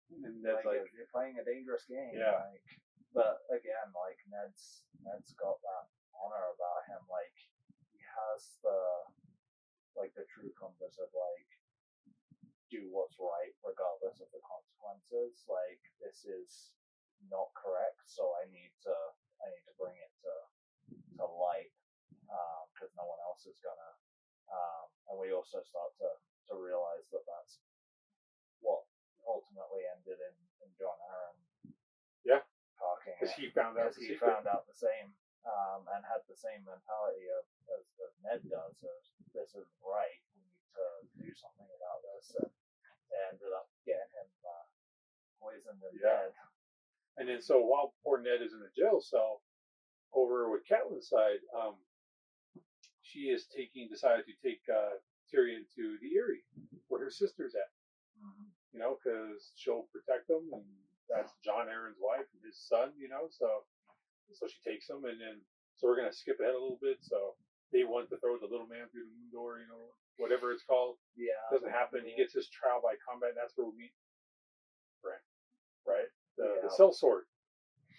And Ned's like, you're playing a dangerous game.
Yeah.
Like, but again, like Ned's got that honor about him. Like he has the true compass of like do what's right regardless of the consequences. Like this is not correct, so I need to bring it to light because no one else is gonna. And we also start to realize that that's what ultimately ended in Jon Arryn.
Yeah.
Talking
because he found out
the same and had the same mentality as Ned does. This isn't right. We need to do something about this. And they ended up getting him poisoned and dead.
And then so while poor Ned is in the jail cell, over with Catelyn's side, she is decided to take Tyrion to the Eyrie, where her sister's at. You know, because she'll protect them, and that's John Aaron's wife and his son. You know, so she takes them, and then so we're gonna skip ahead a little bit. So they want to throw the little man through the moon door, you know, whatever it's called.
Yeah,
doesn't happen. He gets his trial by combat, and that's where we meet Bran, right? The sellsword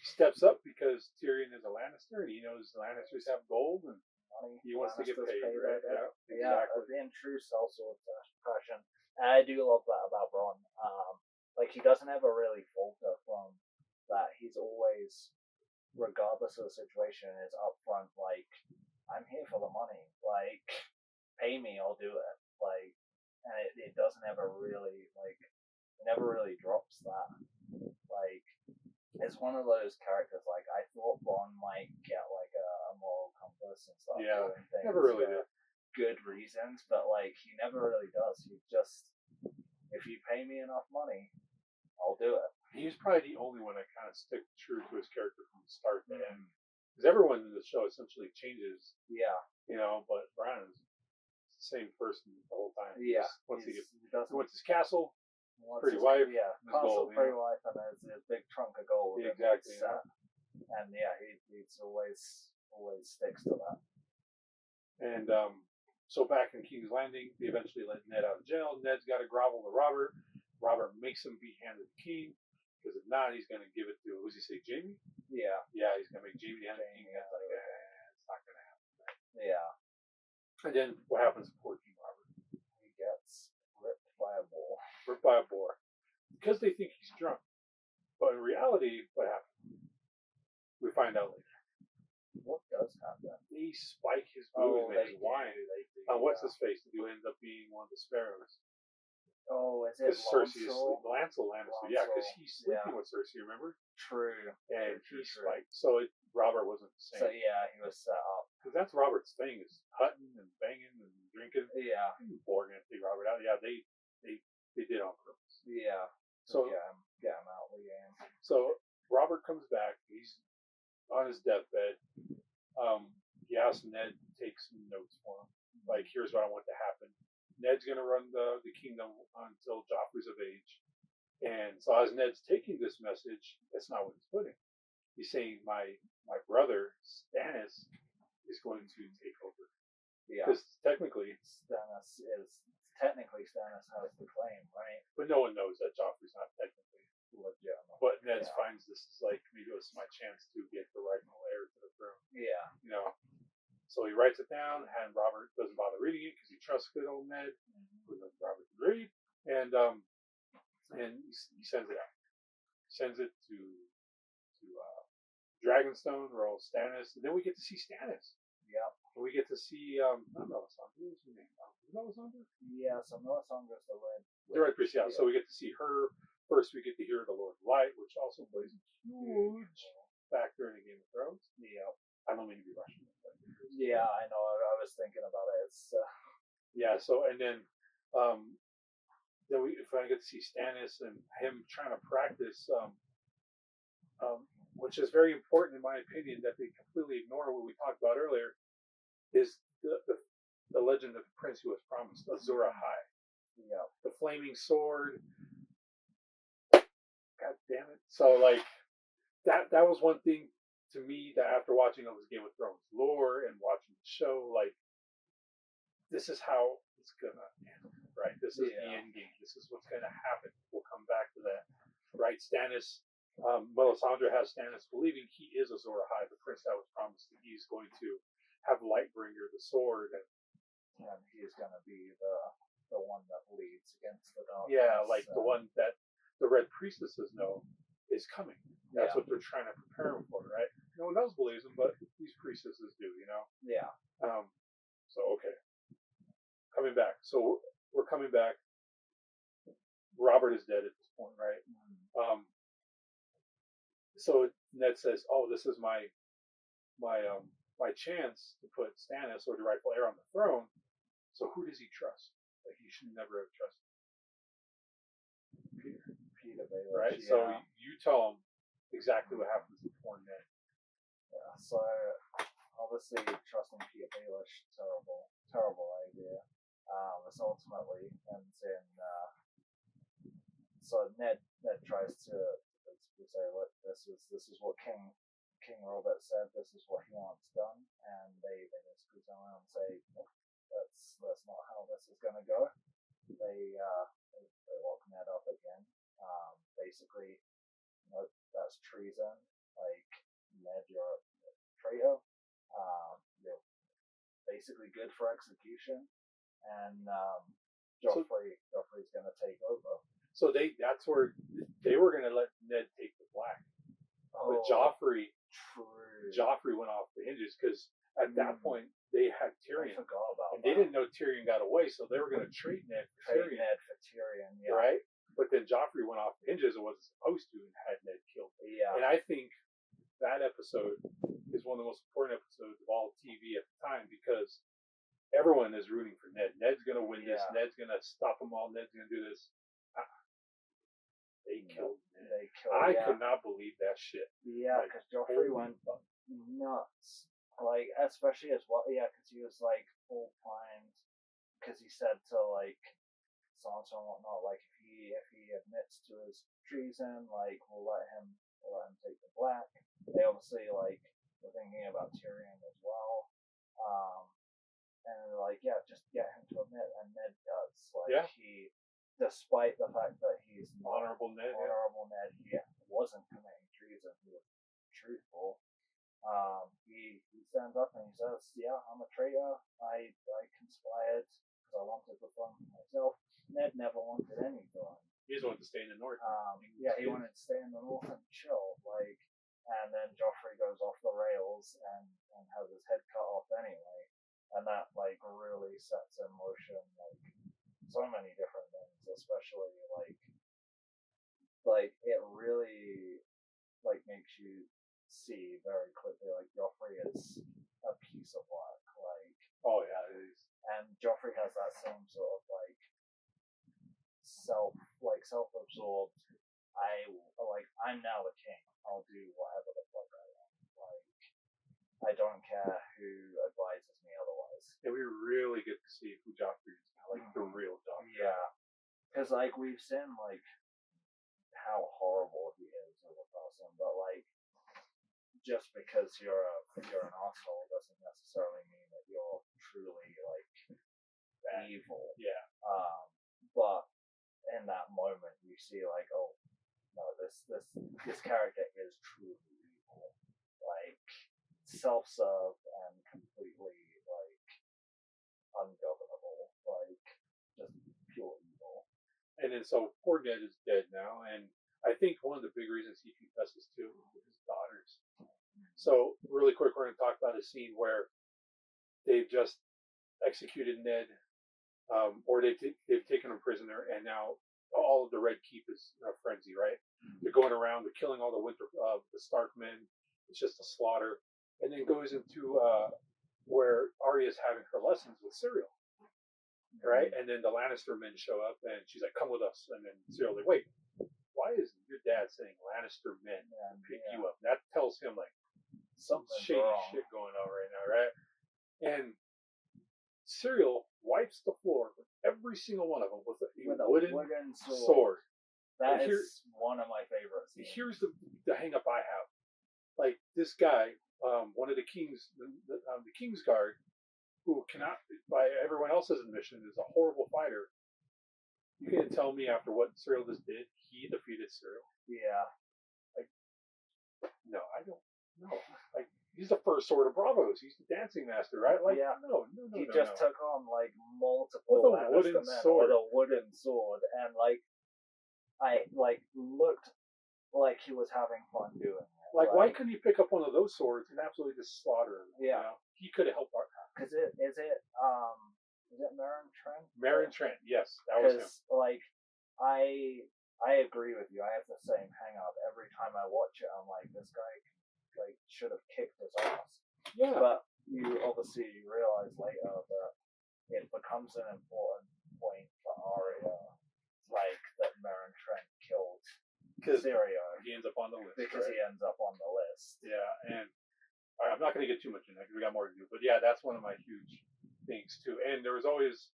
steps up because Tyrion is a Lannister, and he knows the Lannisters have gold, and he wants to get paid. Right?
Yeah, exactly. In true sellsword fashion. And I do love that about Bronn. Like, he doesn't ever really falter from that. He's always, regardless of the situation, is upfront, like, I'm here for the money. Like, pay me, I'll do it. Like, and it doesn't ever really, like, it never really drops that. Like, it's one of those characters, like, I thought Bronn might get, like, a moral compass and stuff.
Yeah,
doing things
never really did.
Good reasons, but, like, he never really does. He just, if you pay me enough money, I'll do it.
He's probably the only one that kind of stuck true to his character from start to end. Because everyone in the show essentially changes.
Yeah.
You know, but Bran is the same person the whole time.
Yeah.
Once he wants his castle, pretty
his,
wife,
yeah, castle, pretty wife, and his big trunk of gold.
Exactly.
And yeah, he's always sticks to that.
And so back in King's Landing, they eventually let Ned out of jail. Ned's got to grovel to Robert. Robert makes him be hand of the king, because if not, he's going to give it to, what does he say, Jaime?
Yeah.
Yeah, he's going to make Jaime the hand of the king. It's like, it's not going to happen. Right?
Yeah.
And then what happens to poor King Robert?
He gets ripped by a boar.
Ripped by a boar. Because they think he's drunk. But in reality, what happened? We find out later.
What does happen?
They spike his booze and his wine. What's his face? Who ends up being one of the sparrows?
Oh, is it
Lancel Lannister? Yeah, because he's sleeping with Cersei, remember?
True.
And he spiked. So Robert wasn't the same.
So yeah, he was set up.
Because that's Robert's thing, is hutting and banging and drinking.
Yeah.
Boring to take Robert out. Yeah, they did on purpose.
Yeah.
So
get him out of the game.
So Robert comes back. He's on his deathbed. He asks Ned to take some notes for him. Like, here's what I want to happen. Ned's going to run the kingdom until Joffrey's of age. And so as Ned's taking this message, that's not what he's putting. He's saying, my brother, Stannis, is going to take over.
Yeah.
Because technically
Stannis has the claim, right?
But no one knows that Joffrey's not technically
legit.
But Ned finds this is like, maybe it's my chance to get the rightful heir to the throne.
Yeah.
You know. So he writes it down, and Robert doesn't bother reading it because he trusts good old Ned, who knows Robert can read, and he sends it out. He sends it to Dragonstone, where old Stannis, and then we get to see Stannis.
Yeah.
And we get to see not Melisandre. What's her name? Melisandre?
Yeah. So Melisandre's the red.
The Red Priest. Yeah. So we get to see her first. We get to hear the Lord of Light, which also plays a huge factor in the Game of Thrones.
Yeah.
I don't mean to be Russian.
Yeah, I know. I was thinking about it. It's
yeah. So and then we finally get to see Stannis and him trying to practice, which is very important in my opinion. That they completely ignore what we talked about earlier, is the legend of the prince who was promised, Azor Ahai.
Yeah. The
flaming sword. God damn it! So like that was one thing. To me, that after watching all this Game of Thrones lore and watching the show, like, this is how it's gonna end, right? This is the end game. This is what's gonna happen. We'll come back to that, right? Stannis, Melisandre has Stannis believing he is Azor Ahai, the prince that was promised that he's going to have Lightbringer, the sword, and
he's gonna be the one that leads against the darkness.
Yeah, like the one that the Red Priestesses know is coming. That's what they're trying to prepare him for, right? No one else believes him, but these priestesses do, you know?
Yeah.
So, okay. Coming back. So, we're coming back. Robert is dead at this point, right? Mm-hmm. So, Ned says, oh, this is my chance to put Stannis, or the rightful heir, on the throne. So, who does he trust? Like, he should never have trusted Peter Baelish, right? Yeah. So, you tell him exactly what happens before Ned.
Yeah, so obviously trusting Peter Baelish, terrible idea. this ultimately ends in. So Ned tries to say, look, this is what King Robert said. This is what he wants done, and they basically turn around and say, that's not how this is going to go. They lock Ned up again. Basically, that's treason. Like, Ned, you're a traitor. You're basically good for execution, and Joffrey's going to take over.
So that's where they were going to let Ned take the black, but Joffrey went off the hinges because at that point they had Tyrion.
I forgot about
and they didn't know Tyrion got away, so they were going to trade Ned for
Tyrion, yeah.
Right? But then Joffrey went off the hinges and wasn't supposed to and had Ned killed.
Yeah.
And I think that episode is one of the most important episodes of all TV at the time because everyone is rooting for Ned. Ned's going to win this. Ned's going to stop them all. Ned's going to do this. They killed Ned. I could not believe that shit.
Yeah, because Joffrey went nuts. Like, especially as well, because he was like full primed. Because he said to like Sansa and whatnot, like if he admits to his treason, like we'll let him take the black. They obviously like were thinking about Tyrion as well. And like just get him to admit, and Ned does. Like he. Despite the fact that he's
honorable Ned,
he wasn't committing treason. He was truthful. He stands up and he says, "Yeah, I'm a traitor. I conspired because I wanted the throne for myself." Ned never wanted any throne.
He just wanted to stay in the north.
He wanted to stay in the north and chill. Like, and then Joffrey goes off the rails and has his head cut off anyway, and that like really sets in motion like so many different things, especially like it really like makes you see very quickly like Joffrey is a piece of work. Like,
oh yeah, it is.
And Joffrey has that same sort of like self-absorbed. I'm now the king. I'll do whatever the fuck I want. Like, I don't care who advises me otherwise.
And we really get to see who Joffrey is now, like the real Joffrey.
Yeah, because like we've seen like how horrible he is as a person, but like just because you're an asshole doesn't necessarily mean that you're truly like evil.
Yeah.
But in that moment, you see like, oh no, this character is truly evil, like self-served and completely like ungovernable, like just pure evil.
And then so poor Ned is dead now, and I think one of the big reasons he confesses to is his daughters. So really quick, we're going to talk about a scene where they've just executed Ned, or they've taken him prisoner, and now all of the Red Keep is in a frenzy, right? Mm-hmm. They're going around, they're killing all the the Stark men. It's just a slaughter, and then goes into where Arya's having her lessons with Syriel, right? And then the Lannister men show up, and she's like, "Come with us." And then Syriel's like, "Wait, why is your dad saying Lannister men pick you up?" That tells him like some shady shit going on right now, right? And Syriel wipes the floor with every single one of them with a wooden sword.
That is one of my favorites.
Here's the hang up I have. Like this guy, one of the kings, the King's Guard, who cannot, by everyone else's admission, is a horrible fighter. You can't tell me after what Syriel just did, he defeated Syriel.
Yeah.
Like, no, I don't know. Like, he's the first sword of Bravos. He's the dancing master, right? Like, no. He
just took on like multiple
with a wooden sword.
With a wooden sword, and like, I like looked like he was having fun doing it.
Like, why couldn't he pick up one of those swords and absolutely just slaughter him?
Yeah,
you know? He could have helped our.
Is it Meryn Trant?
Meryn Trant, yes, that was him.
Like, I agree with you. I have the same hang up every time I watch it. I'm like, this guy like should have kicked his ass.
Yeah.
But you obviously realize later that it becomes an important point for Arya, like that Meryn Trant killed Syrio.
He ends up on the list.
Because he ends up on the list.
Yeah, and all right, I'm not going to get too much in that because we got more to do. But yeah, that's one of my huge things too. And there was always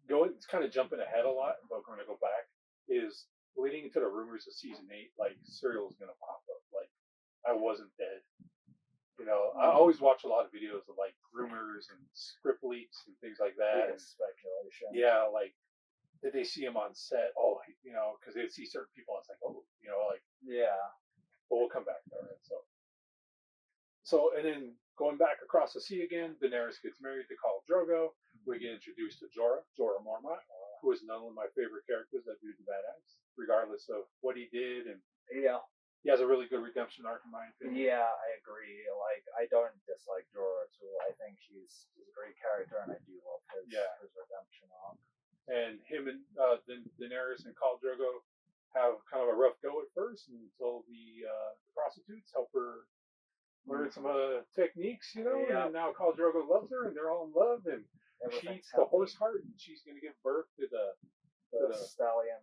it's kind of jumping ahead a lot, but we're going to go back, is leading into the rumors of season 8, like, Serial's going to pop up. Like, I wasn't dead. You know, I always watch a lot of videos of, like, rumors and script leaks and things like that. And
speculation.
Yeah, like, did they see him on set? Oh, you know, because they'd see certain people, and it's like, oh, you know, like,
yeah.
But we'll come back to it. So, and then going back across the sea again, Daenerys gets married to Khal Drogo. We get introduced to Jorah Mormont, who is one of my favorite characters, that dude's badass, regardless of what he did. And
yeah,
he has a really good redemption arc, in my opinion.
Yeah, I agree. Like, I don't dislike Jorah at all. I think he's a great character, and I do love his redemption arc.
And him and Daenerys and Khal Drogo have kind of a rough go at first, until the prostitutes help her learn some techniques, you know. And now Khal Drogo loves her, and they're all in love, and she eats the horse heart, and she's going to give birth to the
stallion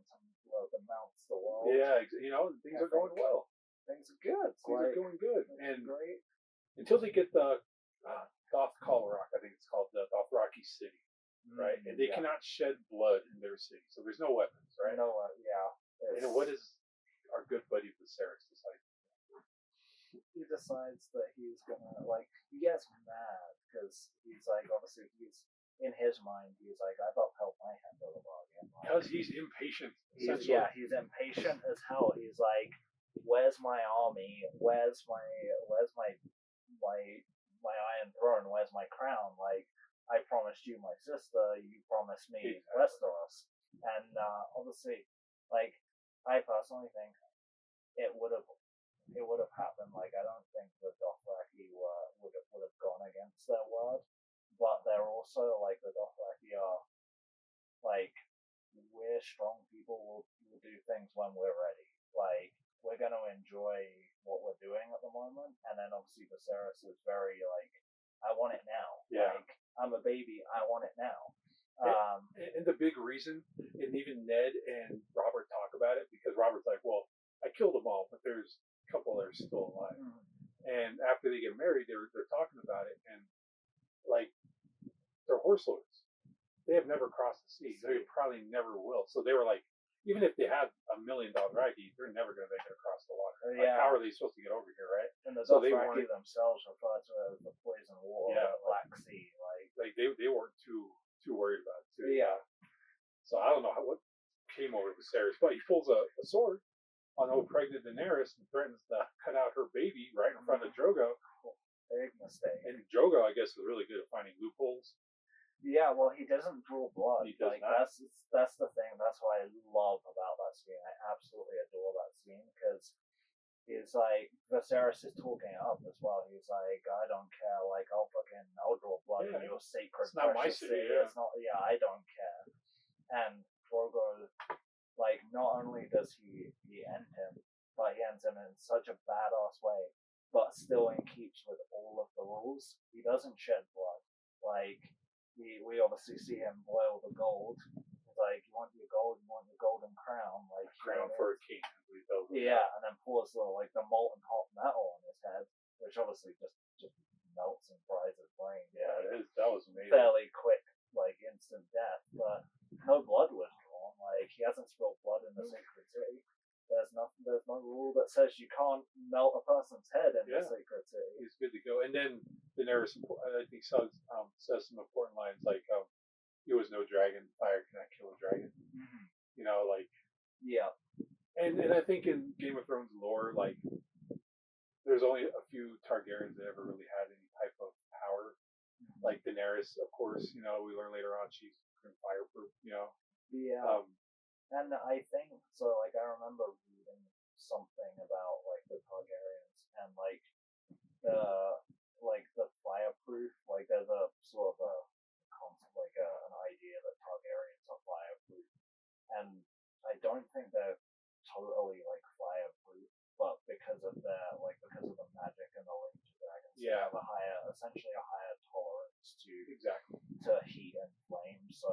that mounts the world.
Yeah, you know, things are going well.
Things are good.
Things are going good, and
great
until they get the Dothraki, I think it's called, the Dothraki city, right? And they cannot shed blood in their city, so there's no weapons, right?
No,
And what is our good buddy Viserys decide?
He decides that he's gonna, like, he gets mad because he's like, obviously he's in his mind, he's like, I've upheld my hand of the bargain. Like,
because he's impatient.
He's impatient as hell. He's like, where's my army? Where's my Iron Throne? Where's my crown? Like, I promised you my sister. You promised me Westeros. And obviously, like, I personally think it would have happened. Like, I don't think the Dothraki would have gone against their word, but they're also, like, the Dothraki are, like, we're strong people. We'll do things when we're ready. Like, we're going to enjoy what we're doing at the moment. And then obviously Viserys is very, like, I want it now.
Yeah.
Like, I'm a baby. I want it now.
And the big reason, and even Ned and Robert talk about it, because Robert's like, well, I killed them all, but there's a couple that are still alive.
Mm-hmm.
And after they get married, they're talking about it, and, like, they're horse lords. They have never crossed the sea. They probably never will. So they were like, even if they had $1 million Dothraki, they're never going to make it across the water. Like, how are they supposed to get over here, right?
And the Dothraki themselves refer to it as the poison water, the Black Sea.
Like they weren't too worried about it, too.
Yeah.
So I don't know what came over Viserys, but he pulls a sword on old pregnant Daenerys and threatens to cut out her baby right in front of Drogo.
Big mistake.
And Drogo, I guess, is really good at finding loopholes.
Yeah, well, he doesn't draw blood.
He does
like,
not.
That's the thing. That's what I love about that scene. I absolutely adore that scene because he's like, Viserys is talking it up as well. He's like, I don't care. Like, I'll draw blood in your sacred.
It's not my city.
It's not. Yeah, I don't care. And Drogo, like, not only does he end him, but he ends him in such a badass way, but still in keeps with all of the rules. He doesn't shed blood. Like, we obviously see him boil the gold. He's like, you want your gold, you want your golden crown, like
crown for a king.
Yeah, and then pours the molten hot metal on his head, which obviously just melts and fries his brain.
Yeah,
like,
that was amazing.
Fairly quick, like, instant death, but no blood was drawn. Like, he hasn't spilled blood in the sacred city. There's no rule that says you can't melt a person's head in the sacred city.
He's good to go. And then Daenerys, I think, says some important lines like, "He was no dragon. Fire cannot kill a dragon."
Mm-hmm.
You know, like,
yeah.
And I think in Game of Thrones lore, like, there's only a few Targaryens that ever really had any type of power. Mm-hmm. Like Daenerys, of course. You know, we learn later on she's fireproof. You know.
Yeah. And I think so. Like, I remember reading something about, like, the Targaryens and, like, the fireproof. Like, there's a sort of a concept, like an idea that Targaryens are fireproof, and I don't think they're totally, like, fireproof, but because of the magic and the link to dragons, they have essentially a higher tolerance to heat and flame. So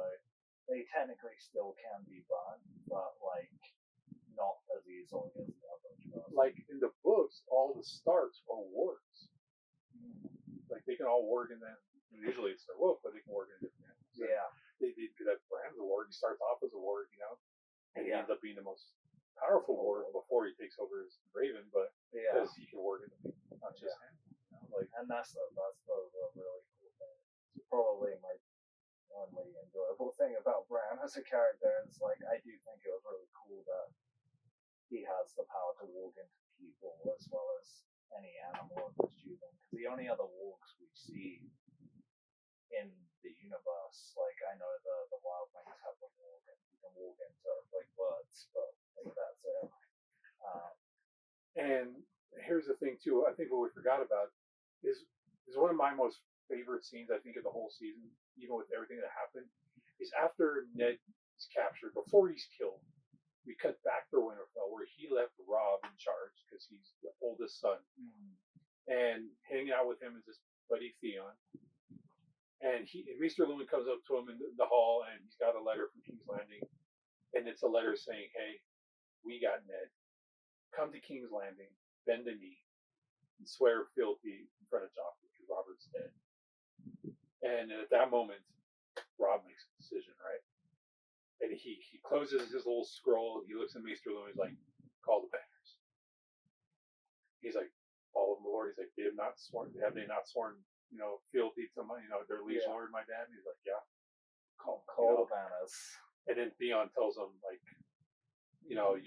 they technically still can be burned, but, like, not as easily as the other drugs.
Like, in the books, all the Starks are wargs. Like, they can all warg in that. Usually it's their wolf, but they can warg in different animals.
Yeah.
that Bran's a warg. He starts off as a warg, and he ends up being the most powerful warg before he takes over as Raven, but because he can warg it, not just him.
And that's the really cool thing. It's probably my only enjoyable thing about Bran as a character. It's like I do think it was really cool that he has the power to walk into people as well as any animal of his choosing. Because the only other wargs we see in the universe, like I know the wildlings have the walk and you can walk into like birds, but like that's it.
And here's the thing too. I think what we forgot about is one of my most favorite scenes. I think of the whole season, even with everything that happened, is after Ned is captured, before he's killed. We cut back to Winterfell where he left Robb in charge because he's the oldest son, and hanging out with him is his buddy Theon. And Maester Luwin comes up to him in the hall, and he's got a letter from King's Landing, and it's a letter saying, "Hey, we got Ned. Come to King's Landing, bend the knee, and swear fealty in front of Joffrey because Robert's dead." And at that moment, Robb makes a decision, right? And he closes his little scroll. He looks at Maester Luwin. He's like, "Call the banners." He's like, "All of them, Lord." He's like, "They have not sworn. Have they not sworn, fealty to my, their liege lord, my dad?" And he's like, "Yeah, call
the banners."
And then Theon tells him, like, I'll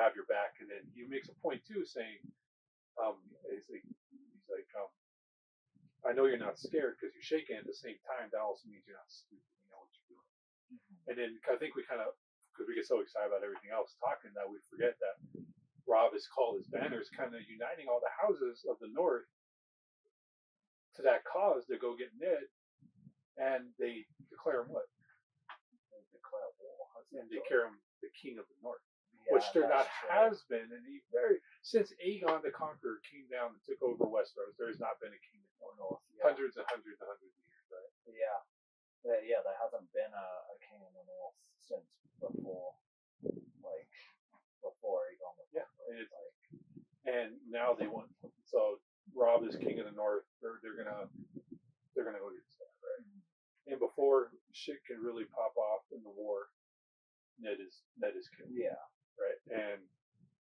have your back. And then he makes a point too, saying, he's like, "I know you're not scared because you're shaking. At the same time, that also means you're not stupid. You know what you're doing." And then I think we kind of, because we get so excited about everything else talking, that we forget that Robb has called his banners, kind of uniting all the houses of the North to that cause to go get Ned, and they declare him what?
They declare war.
And they declare him the king of the North, which there not has been, and since Aegon the Conqueror came down and took over Westeros, there has not been a king of the North. Hundreds and hundreds and hundreds of years, right?
Yeah. There hasn't been a king in the North since before Aegon the Conqueror.
And now they want. So Robb is king of the North. They're gonna go get that, right? And before shit can really pop off in the war, Ned is killed.
Yeah.
Right.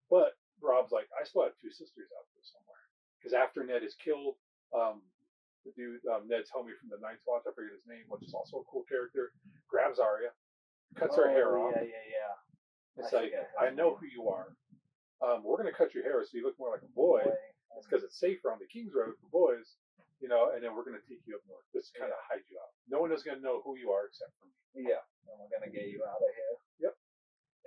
But Robb's like, "I still have two sisters out there somewhere." Because after Ned is killed, the dude, Ned's homie from the Night's Watch, I forget his name, which is also a cool character, grabs Arya, cuts her hair off.
Yeah.
It's like, "I know who you are. We're going to cut your hair so you look more like a boy. It's because it's safer on the King's Road for boys, and then we're going to take you up north. Just kind of hide you out. No one is going to know who you are except for me."
Yeah, and we're going to get you out of here.
Yep.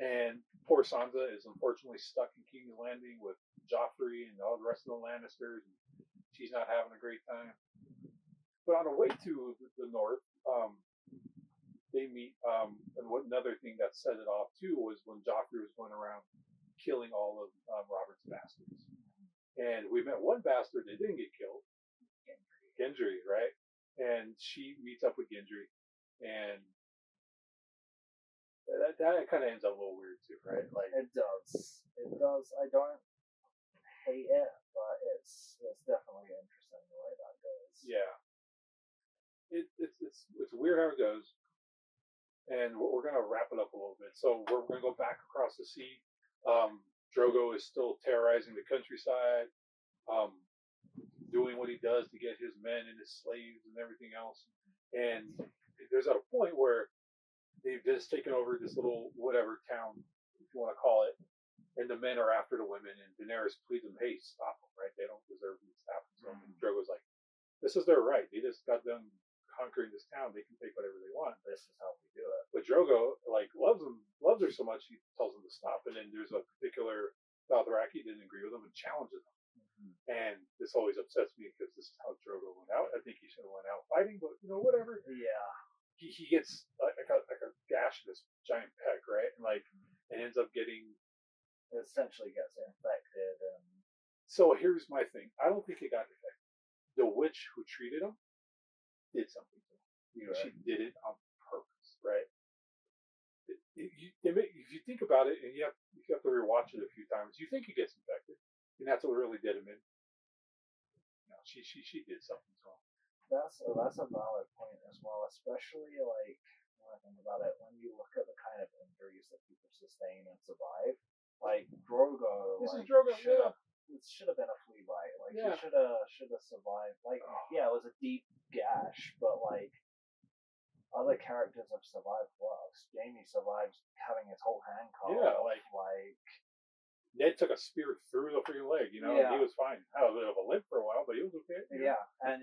And poor Sansa is unfortunately stuck in King's Landing with Joffrey and all the rest of the Lannisters. And she's not having a great time. But on the way to the north, they meet, and another thing that set it off too was when Joffrey was going around killing all of Robert's bastards. And we met one bastard that didn't get killed, Gendry, right? And she meets up with Gendry, and that kind of ends up a little weird too, right?
Like it does. I don't hate it, but it's definitely interesting the way that goes.
Yeah. It's weird how it goes, and we're gonna wrap it up a little bit. So we're gonna go back across the sea. Drogo is still terrorizing the countryside, doing what he does to get his men and his slaves and everything else. And there's at a point where they've just taken over this little whatever town, if you want to call it, and the men are after the women. And Daenerys pleads them, "Hey, stop them! Right? They don't deserve to stop them." So Drogo's like, "This is their right. They just got done conquering this town. They can take whatever they want. This is how we do it." But Drogo loves her so much, he tells them to stop. And then there's a particular Dothraki didn't agree with him and challenges them. And this always upsets me because this is how Drogo went out. I think he should have went out fighting, but whatever.
Yeah.
He gets like a gash in his giant peck, right? And ends up getting,
essentially gets infected. And
so here's my thing. I don't think it got infected. The witch who treated him did something to him. She did it on purpose, right? If you think about it, and you have to rewatch it a few times, you think he gets infected, and that's what really did him in. No, she did something to him.
That's a valid point as well, especially like when I think about it, when you look at the kind of injuries that people sustain and survive, like Drogo,
This
like
is Drogo,
it should have been a flea bite. Like
Yeah.
he should have survived. Like yeah, it was a deep gash, but like other characters have survived worse. Jamie survives having his whole hand cut
Yeah,
off.
like
Like
Ned took a spear through the freaking leg, you know,
Yeah.
and he was fine. Had a bit of a limp for a while, but he was okay. you know?
yeah, and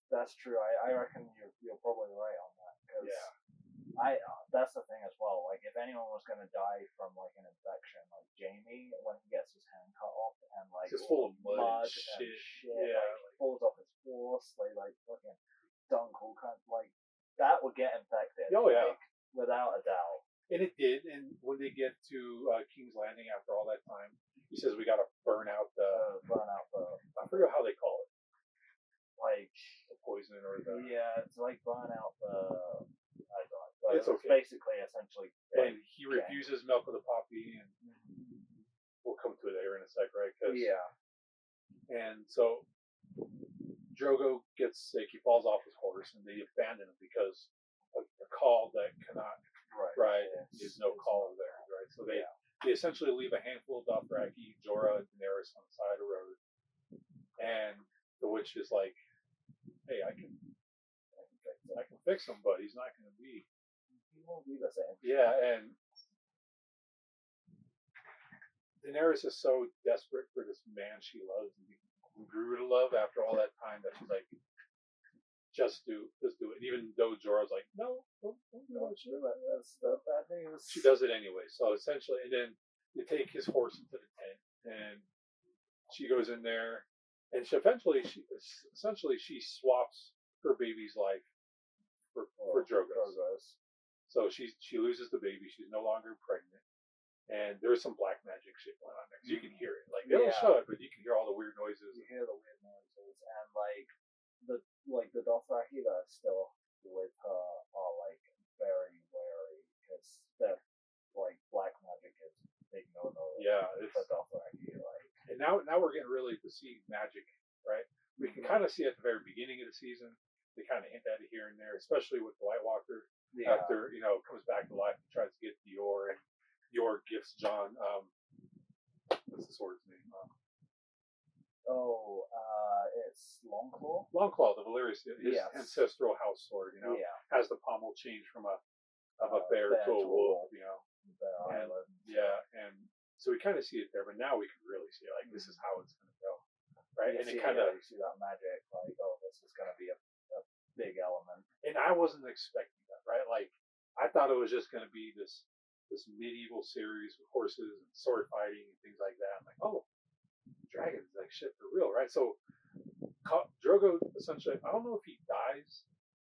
that's true. I reckon you're probably right on that because
Yeah.
that's the thing as well. Like if anyone was gonna die from like an infection, like Jamie when he gets his hand cut off and like
It's just full of mud and
and
shit.
shit,
Yeah,
like falls off his horse, like fucking dunk all kinds like that would get infected.
Oh, yeah.
like, without a doubt.
And it did. And when they get to King's Landing after all that time, he says we got to burn out the. I forget how they call it.
Like
the poison or the.
Yeah, it's like burn out the. I don't know. But
It's
it's
okay.
basically essentially.
And he refuses milk of the poppy, and we'll come to it there in a sec, right?
Yeah.
And so Drogo gets sick. He falls off his horse, and they abandon him because a call that cannot ride is no call there, right? So they essentially leave a handful of Dothraki, Jorah, and Daenerys on the side of the road, and the witch is like, "Hey, I can fix him, but he's not going to be.
He won't be the same."
Yeah, and Daenerys is so desperate for this man she loves and grew to love after all that time that she's like, just do it. Even though Jorah's like, no, don't do it.
That's bad news.
She does it anyway. So essentially, and then they take his horse into the tent, and she goes in there, and she swaps her baby's life for Drogo's. So she loses the baby. She's no longer pregnant. And there's some black magic shit going on there. 'Cause you can hear it. Like, they don't show it, but you can hear all the weird noises.
You hear the weird noises. And, the Dothraki that are still with her are, like, very wary. Because they're, like, black magic is big no-no.
Yeah,
it's a Dothraki. Like,
and now we're getting really to see magic, right? We can kind of see at the very beginning of the season. They kind of hint at it here and there, especially with the White Walker.
Yeah.
After, comes back to life and tries to get Dior, and Dior gifts John, what's the sword's name?
It's Longclaw.
Longclaw, the Valyrian, his ancestral house sword, has the pommel changed from a bear to a wolf, and so we kind of see it there, but now we can really see it, like, this is how it's going to go, right? And it kind of,
you see that magic, like, this is going to be a big element.
And I wasn't expecting that, right? Like, I thought it was just going to be this medieval series with horses and sword fighting and things like that. I'm like, oh, dragons, like, shit, for real, right? So Drogo essentially, I don't know if he dies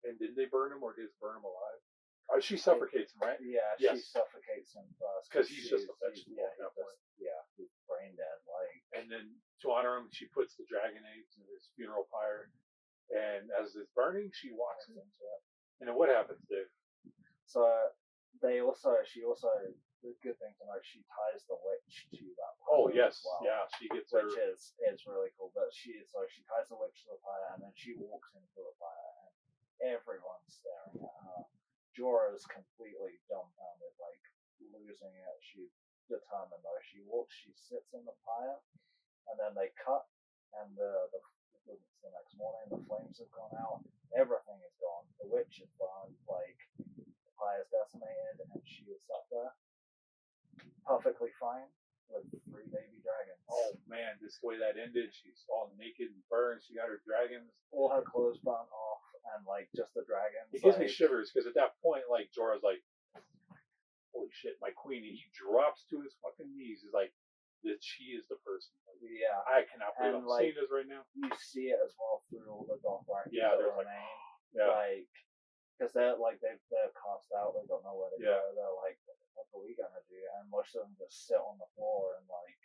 and did they burn him or did they burn him alive? She suffocates him, right?
Yeah, she suffocates him first.
Because he's just a vegetable at that point.
He's brain dead. Like,
and then to honor him, she puts the dragon eggs in his funeral pyre, and as it's burning, she walks into it. And then what happens, Dave?
So she also, the good thing to know, she ties the witch to that pyre.
Oh yes,
well,
yeah, she gets
which is really cool. But she ties the witch to the pyre, and then she walks into the pyre, and everyone's staring at her. Jorah's completely dumbfounded, like losing it. She's determined though. She sits in the pyre, and then they cut, and the next morning. The flames have gone out. Everything is gone. The witch is burned. Like, the pyre is decimated, and she is sat there perfectly fine with 3 baby dragons.
Oh man, this way that ended. She's all naked and burned. She got her dragons.
All her clothes burnt off, and like just the dragons.
It gives me shivers because at that point, like, Jorah's like, "Holy shit, my queen!" And he drops to his fucking knees. He's like, "That she is the person." Like,
yeah,
I cannot believe I'm seeing this right now.
You see it as well through all the Dothraki.
Yeah, they're like,
like, because they're cast out. They don't know where to go. They're like, what are we gonna do? And most of them just sit on the floor and like,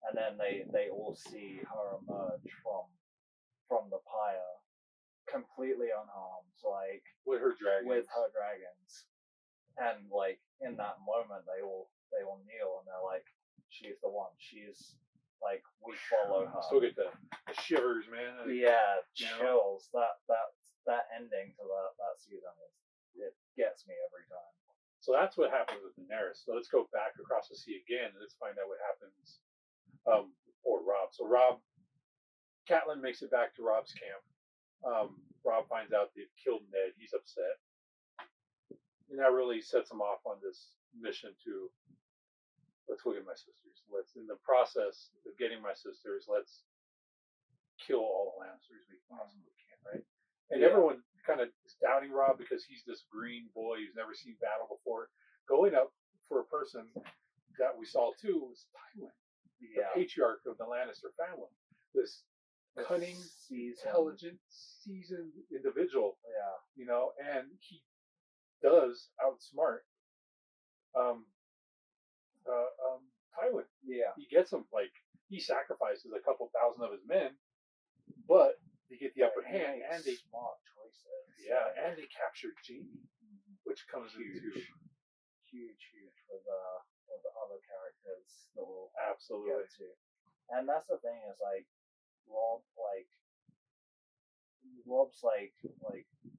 and then they all see her emerge from the pyre, completely unharmed, like
with her
dragons, and like in that moment they all kneel and they're like, she's the one. She's like, we follow her.
Still get the shivers, man.
Yeah, chills. That ending to that season it gets me every time.
So that's what happens with Daenerys. So let's go back across the sea again and let's find out what happens for Robb. So Catelyn makes it back to Robb's camp. Robb finds out they've killed Ned. He's upset. And that really sets him off on this mission to, let's go get my sisters. In the process of getting my sisters, let's kill all the Lannisters we possibly can, right? And everyone kind of is doubting Robb because he's this green boy who's never seen battle before. Going up for a person that we saw too was Tywin, the patriarch of the Lannister family. This cunning, intelligent, seasoned individual.
Yeah.
You know, and he does outsmart Tywin.
Yeah.
He gets him, like, he sacrifices a couple thousand of his men, but they get the upper hand and they
smart choices.
Yeah, and they capture Jaime, which comes
huge with the other characters that we'll
absolutely
get to. And that's the thing is like Rob's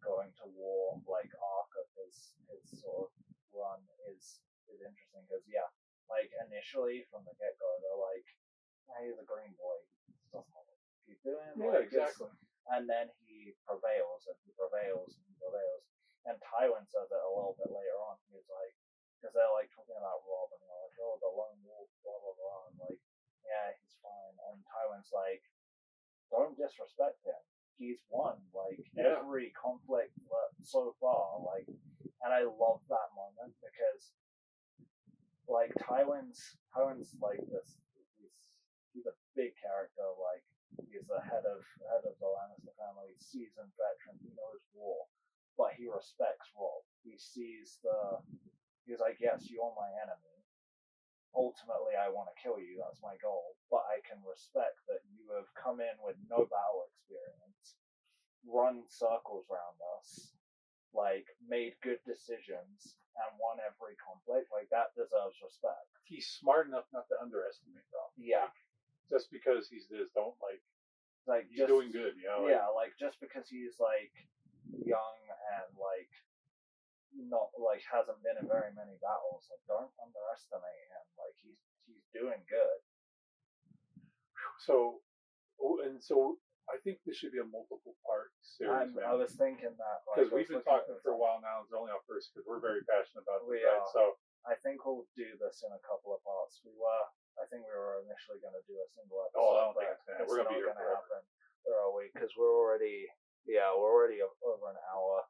going to war like arc of his sort of run is interesting because like initially from the get go they're like, hey, he's a green boy, he doesn't know what he's doing.
Exactly.
And then he prevails and he prevails and he prevails. And Tywin says it a little bit later on. He's like, because they're like talking about Robb and they're like, oh, the lone wolf, blah blah blah, and like, yeah, he's fine. And Tywin's like, don't disrespect him. He's won like every conflict so far. Like, and I love that moment because like Tywin's like this. He's a big character. Like he's the head of the Lannister family, seasoned veteran. He knows war, but he respects Robb. He sees he's like, yes, you're my enemy. Ultimately, I want to kill you. That's my goal. But I can respect that you have come in with no battle experience, run circles around us, like made good decisions, and won every conflict. Like that deserves respect.
He's smart enough not to underestimate them.
Yeah.
Just because he's this, don't like he's
just,
doing good, you know?
Like just because he's like young and like not like hasn't been in very many battles, like don't underestimate him. Like he's doing good.
So I think this should be a multiple part series.
I was thinking that
because we've been talking for a while now. It's only our first because we're very passionate about this, right? So
I think we'll do this in a couple of parts. I think we were initially going to do a single episode.
Oh, I don't think it's going to. We're going to be here forever.
Happen. Where are we? Because we're already over an hour.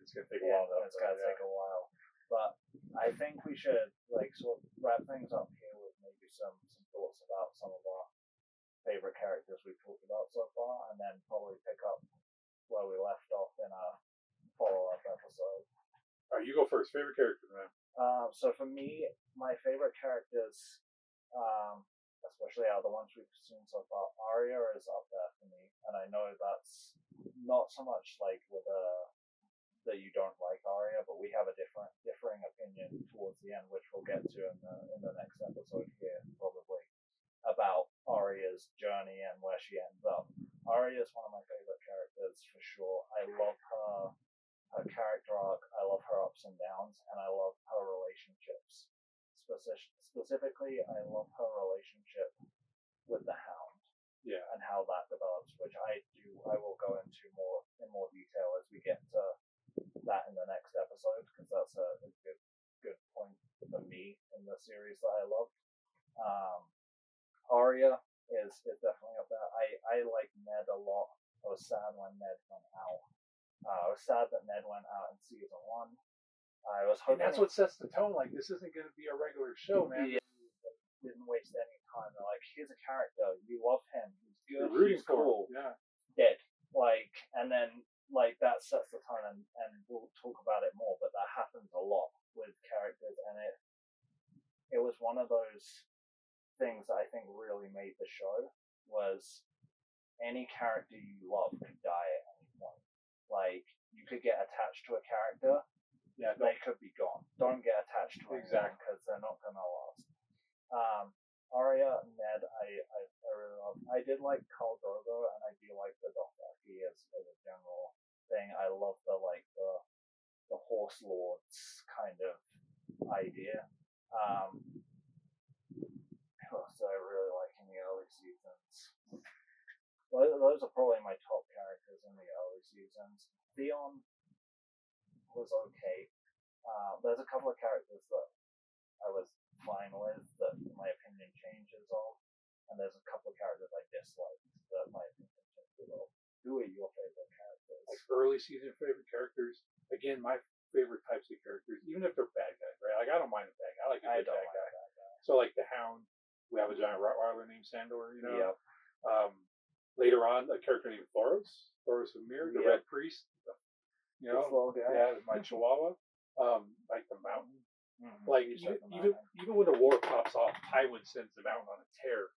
It's going to take a while.
It's going to take a while. But I think we should like sort of wrap things up here with maybe some thoughts about some of our favorite characters we've talked about so far, and then probably pick up where we left off in a follow-up episode.
All right, you go first. Favorite character, man.
So for me, my favorite characters, especially out of the ones we've seen so far, Arya is up there for me, and I know that's not so much like with that you don't like Arya, but we have a differing opinion towards the end, which we'll get to in the next episode here, probably, about Arya's journey and where she ends up. Arya is one of my favorite characters for sure. I love her character arc. I love her ups and downs, and I love her relationships. Specifically, I love her relationship with the Hound.
Yeah.
And how that develops, which I will go into in more detail as we get to that in the next episode, because that's a good point for me in the series that I love. Arya is definitely up there. I like Ned a lot. I was sad when Ned went out. I was sad that Ned went out in season 1. I was hoping.
And that's what sets the tone. Like, this isn't going to be a regular show, man.
Yeah, didn't waste any time. They're like, here's a character. You love him. He's good.
You're rooting
he's cool.
For him. Yeah.
Dead. Like, and then like that sets the tone, and we'll talk about it more. But that happens a lot with characters, and it was one of those things that I think really made the show was any character you love could die at any point. Like, you could get attached to a character, they could be gone. Don't get attached to anyone because they're not going to last. Arya, Ned, I really love. I did like Khal Drogo, and I do like the Dothraki as a general thing. I love the horse lords kind of idea. Who else did I really like in the early seasons? Well, those are probably my top characters in the early seasons. Theon was okay. There's a couple of characters that I was fine with that my opinion changes on, and there's a couple of characters I disliked that my opinion changes on. Who are your favorite characters?
Like early season favorite characters. Again, my favorite types of characters, even if they're bad guys, right? Like I don't mind a bad guy. I like a good bad guy. So like the Hound, we have a giant Rottweiler named Sandor. You know. Yep. Later on, a character named Thoros Vermeer, the Red Priest. You know, yeah, my Chihuahua. Like the Mountain. Mm-hmm. Like even when the war pops off, Tywin sends the Mountain on a tear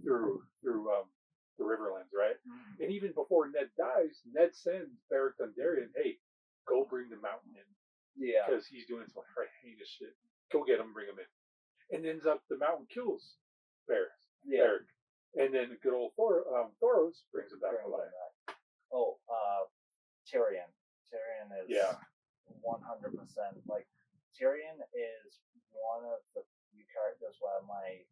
through the Riverlands, right? Mm-hmm. And even before Ned dies, Ned sends Beric Dondarrion, hey, go bring the Mountain in. Yeah. Because he's doing some heinous shit. Go get him, bring him in. And ends up the Mountain kills Beric. And then good old Thoros brings him back to life.
Oh, Tyrion. Tyrion is 100%. Like, Tyrion is one of the few characters where my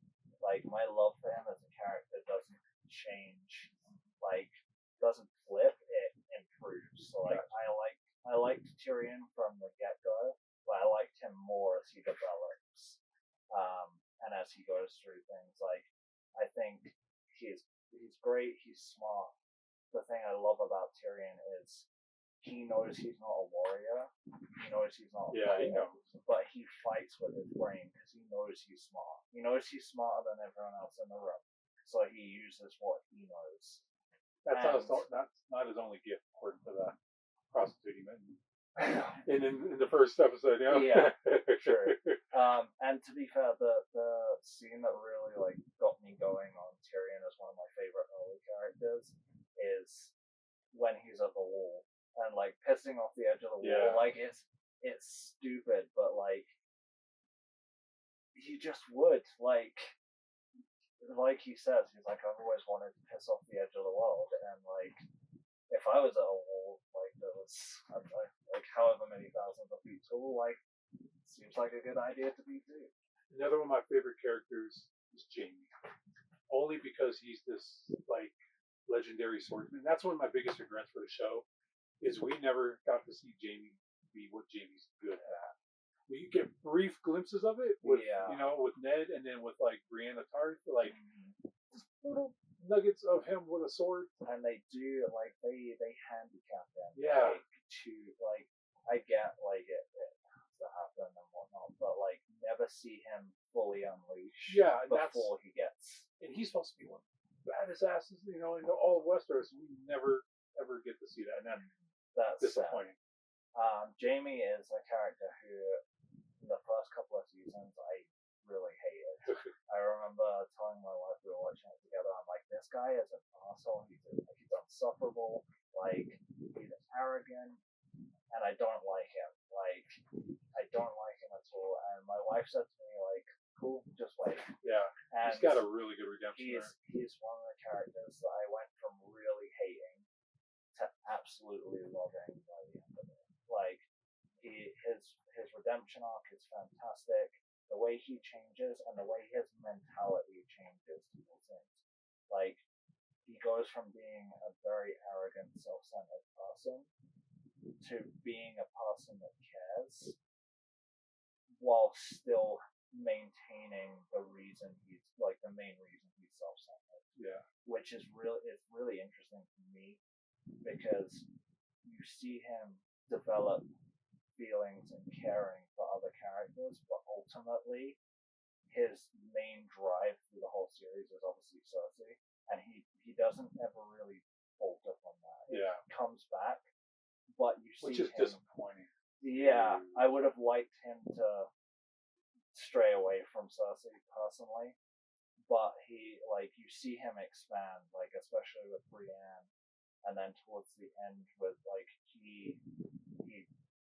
love for him as a character doesn't change. Like, doesn't flip, it improves. So, like, I liked Tyrion from the get-go, but I liked him more as he develops. And as he goes through things. Like, I think he's great, he's smart. The thing I love about Tyrion is he knows he's not a warrior. He knows he's not a fighter, but he fights with his brain because he knows he's smart. He knows he's smarter than everyone else in the room. So he uses what he knows.
That's not his only gift, according to that prostitute he met. in the first episode,
Yeah, sure. And to be fair, the scene that really like got me going on Tyrion as one of my favorite early characters is when he's at the wall and like pissing off the edge of the wall. Like it's stupid, but like he just would like he says, he's like, I've always wanted to piss off the edge of the world, and like if I was at a wall like that was, I don't know, like however many thousands of feet tall, like seems like a good idea to be too.
Another one of my favorite characters is Jaime, only because he's this like legendary swordsman. That's one of my biggest regrets for the show is we never got to see Jaime be what Jaime's good at. We get brief glimpses of it with with Ned, and then with like Brienne of Tarth, like just little nuggets of him with a sword.
And they do like they handicap him.
Yeah.
Like I get like it has to happen and whatnot, but like never see him fully unleash.
Yeah,
before he gets.
And he's supposed to be one of the baddest asses, in all of Westeros. We never ever get to see that, and that's disappointing.
Jaime is a character who, in the first couple of seasons, I really hated. I remember telling my wife we were watching it together. I'm like, this guy is an asshole. He's insufferable. Like he's arrogant, and I don't like him. Like I don't like him at all. And my wife said to me, like, cool, just wait.
Yeah, and he's got a really good redemption.
He's one of the characters that I went from really hating to absolutely loving by the end of it. Like his redemption arc is fantastic. The way he changes and the way his mentality changes towards things. Like he goes from being a very arrogant, self-centered person to being a person that cares, while still maintaining the main reason he's self-centered.
Yeah.
Which is really interesting to me because you see him develop feelings and caring for other characters, but ultimately his main drive through the whole series is obviously Cersei, and he doesn't ever really falter from that.
Yeah.
It comes back, but you see
which is disappointing.
Yeah, I would have liked him to stray away from Cersei personally, but you see him expand, like especially with Brienne, and then towards the end with like he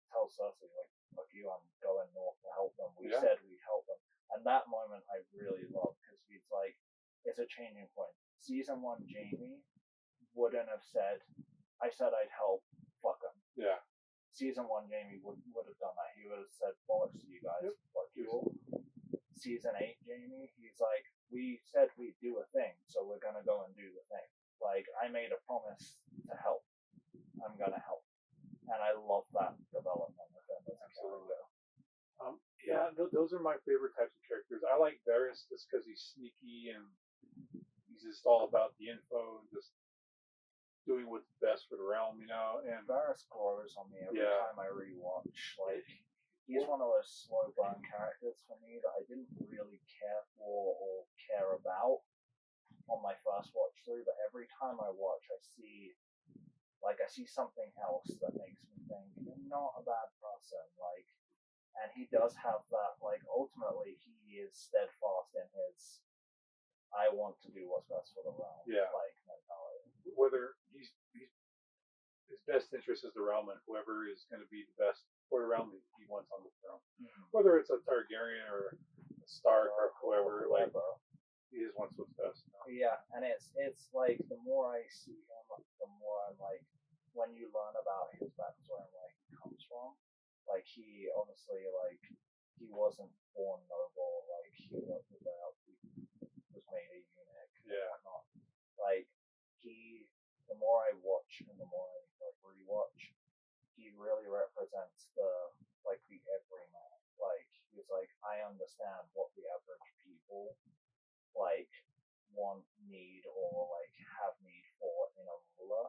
tells Cersei like, "Fuck you, I'm going north to help them. We said we'd help them," and that moment I really love because he's like, it's a changing point. Season 1 Jaime wouldn't have said, "I said I'd help, fuck him."
Yeah.
Season 1 Jamie would have done that. He would have said, bollocks to you guys, fuck you all. Season 8 Jamie, he's like, we said we'd do a thing, so we're gonna go and do the thing. Like, I made a promise to help. I'm gonna help. And I love that development of him as a character.
Yeah, those are my favorite types of characters. I like Varys just because he's sneaky and he's just all about the info and just doing what's best for the realm, you know. And
Varys grows on me every time I rewatch. Like, he's one of those slow burn characters for me that I didn't really care for or care about on my first watch through, but every time I watch, I see something else that makes me think, you're not a bad person. Like, and he does have that, like, ultimately he is steadfast in his I want to do what's best for the realm like mentality.
Whether his best interest is the realm and whoever is going to be the best for the realm he wants on the throne. Mm-hmm. Whether it's a Targaryen or a Stark or whoever, like he just wants what's best.
Yeah, and it's like the more I see him, the more I'm like, when you learn about his backstory and where he comes from, like he honestly, like, he wasn't born noble, like he was made a eunuch.
Yeah.
Not like the more I watch and the more I like rewatch, he really represents the everyman. Like, he's like, I understand what the average people like want, need, or like have need for in a ruler,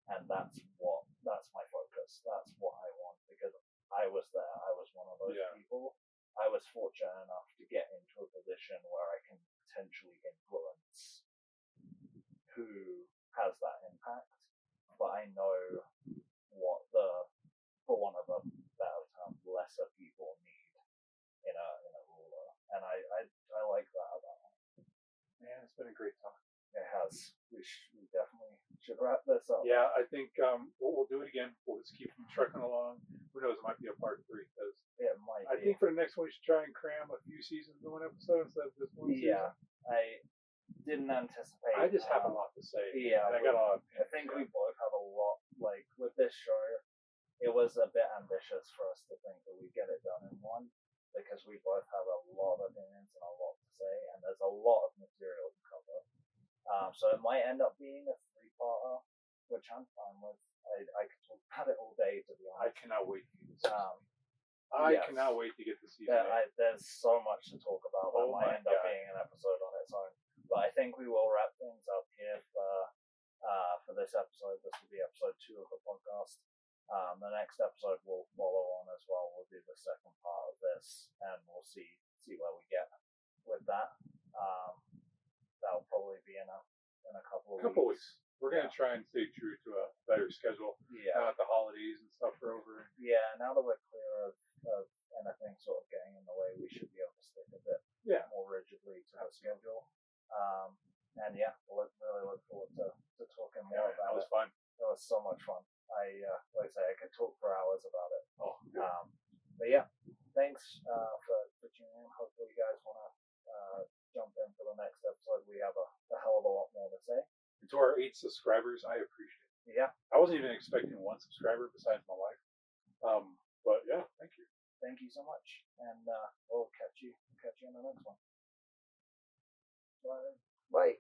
and that's my focus. That's what I want, because I was there. I was one of those people. I was fortunate enough to get into a position where I can potentially influence who has that impact, but I know what for want of a better term, lesser people need in a ruler, and I like that about him.
Man, it's been a great talk.
It has. We definitely should wrap this up.
Yeah, I think we'll do it again. We'll just keep trucking along. Who knows? It might be a part 3 because
it might.
I think for the next one we should try and cram a few seasons in one episode instead of just one season.
Yeah, I didn't anticipate.
I just have a lot to say.
Yeah,
and I got a lot.
I think we both have a lot. Like, with this show, it was a bit ambitious for us to think that we get it done in one, because we both have a lot of opinions and a lot to say, and there's a lot of material to cover. So it might end up being a 3-parter, which I'm fine with. I could talk about it all day, to be honest.
I cannot wait to get this season. I cannot wait to get the season.
There's so much to talk about. That might end up being an episode on its own. But I think we will wrap things up here for this episode. This will be episode 2 of the podcast. The next episode will follow on as well. We'll do the second part of this, and we'll see where we get with that. That'll probably be in a couple of weeks.
We're going to try and stay true to a better schedule.
Yeah.
Now that the holidays and stuff are over.
Yeah, now that we're clear of anything sort of getting in the way, we should be able to stick a bit more rigidly to the schedule. And yeah, we'll really look forward to talking more about it.
That was fun.
It was so much fun. Like I say, I could talk for hours about it.
Oh,
but yeah, thanks for tuning in. Hopefully you guys want to jump in for the next episode. We have a hell of a lot more to say.
And to our 8 subscribers, I appreciate it.
Yeah.
I wasn't even expecting 1 subscriber besides my wife. But yeah, thank you.
Thank you so much. And we'll catch you in the next one. Bye.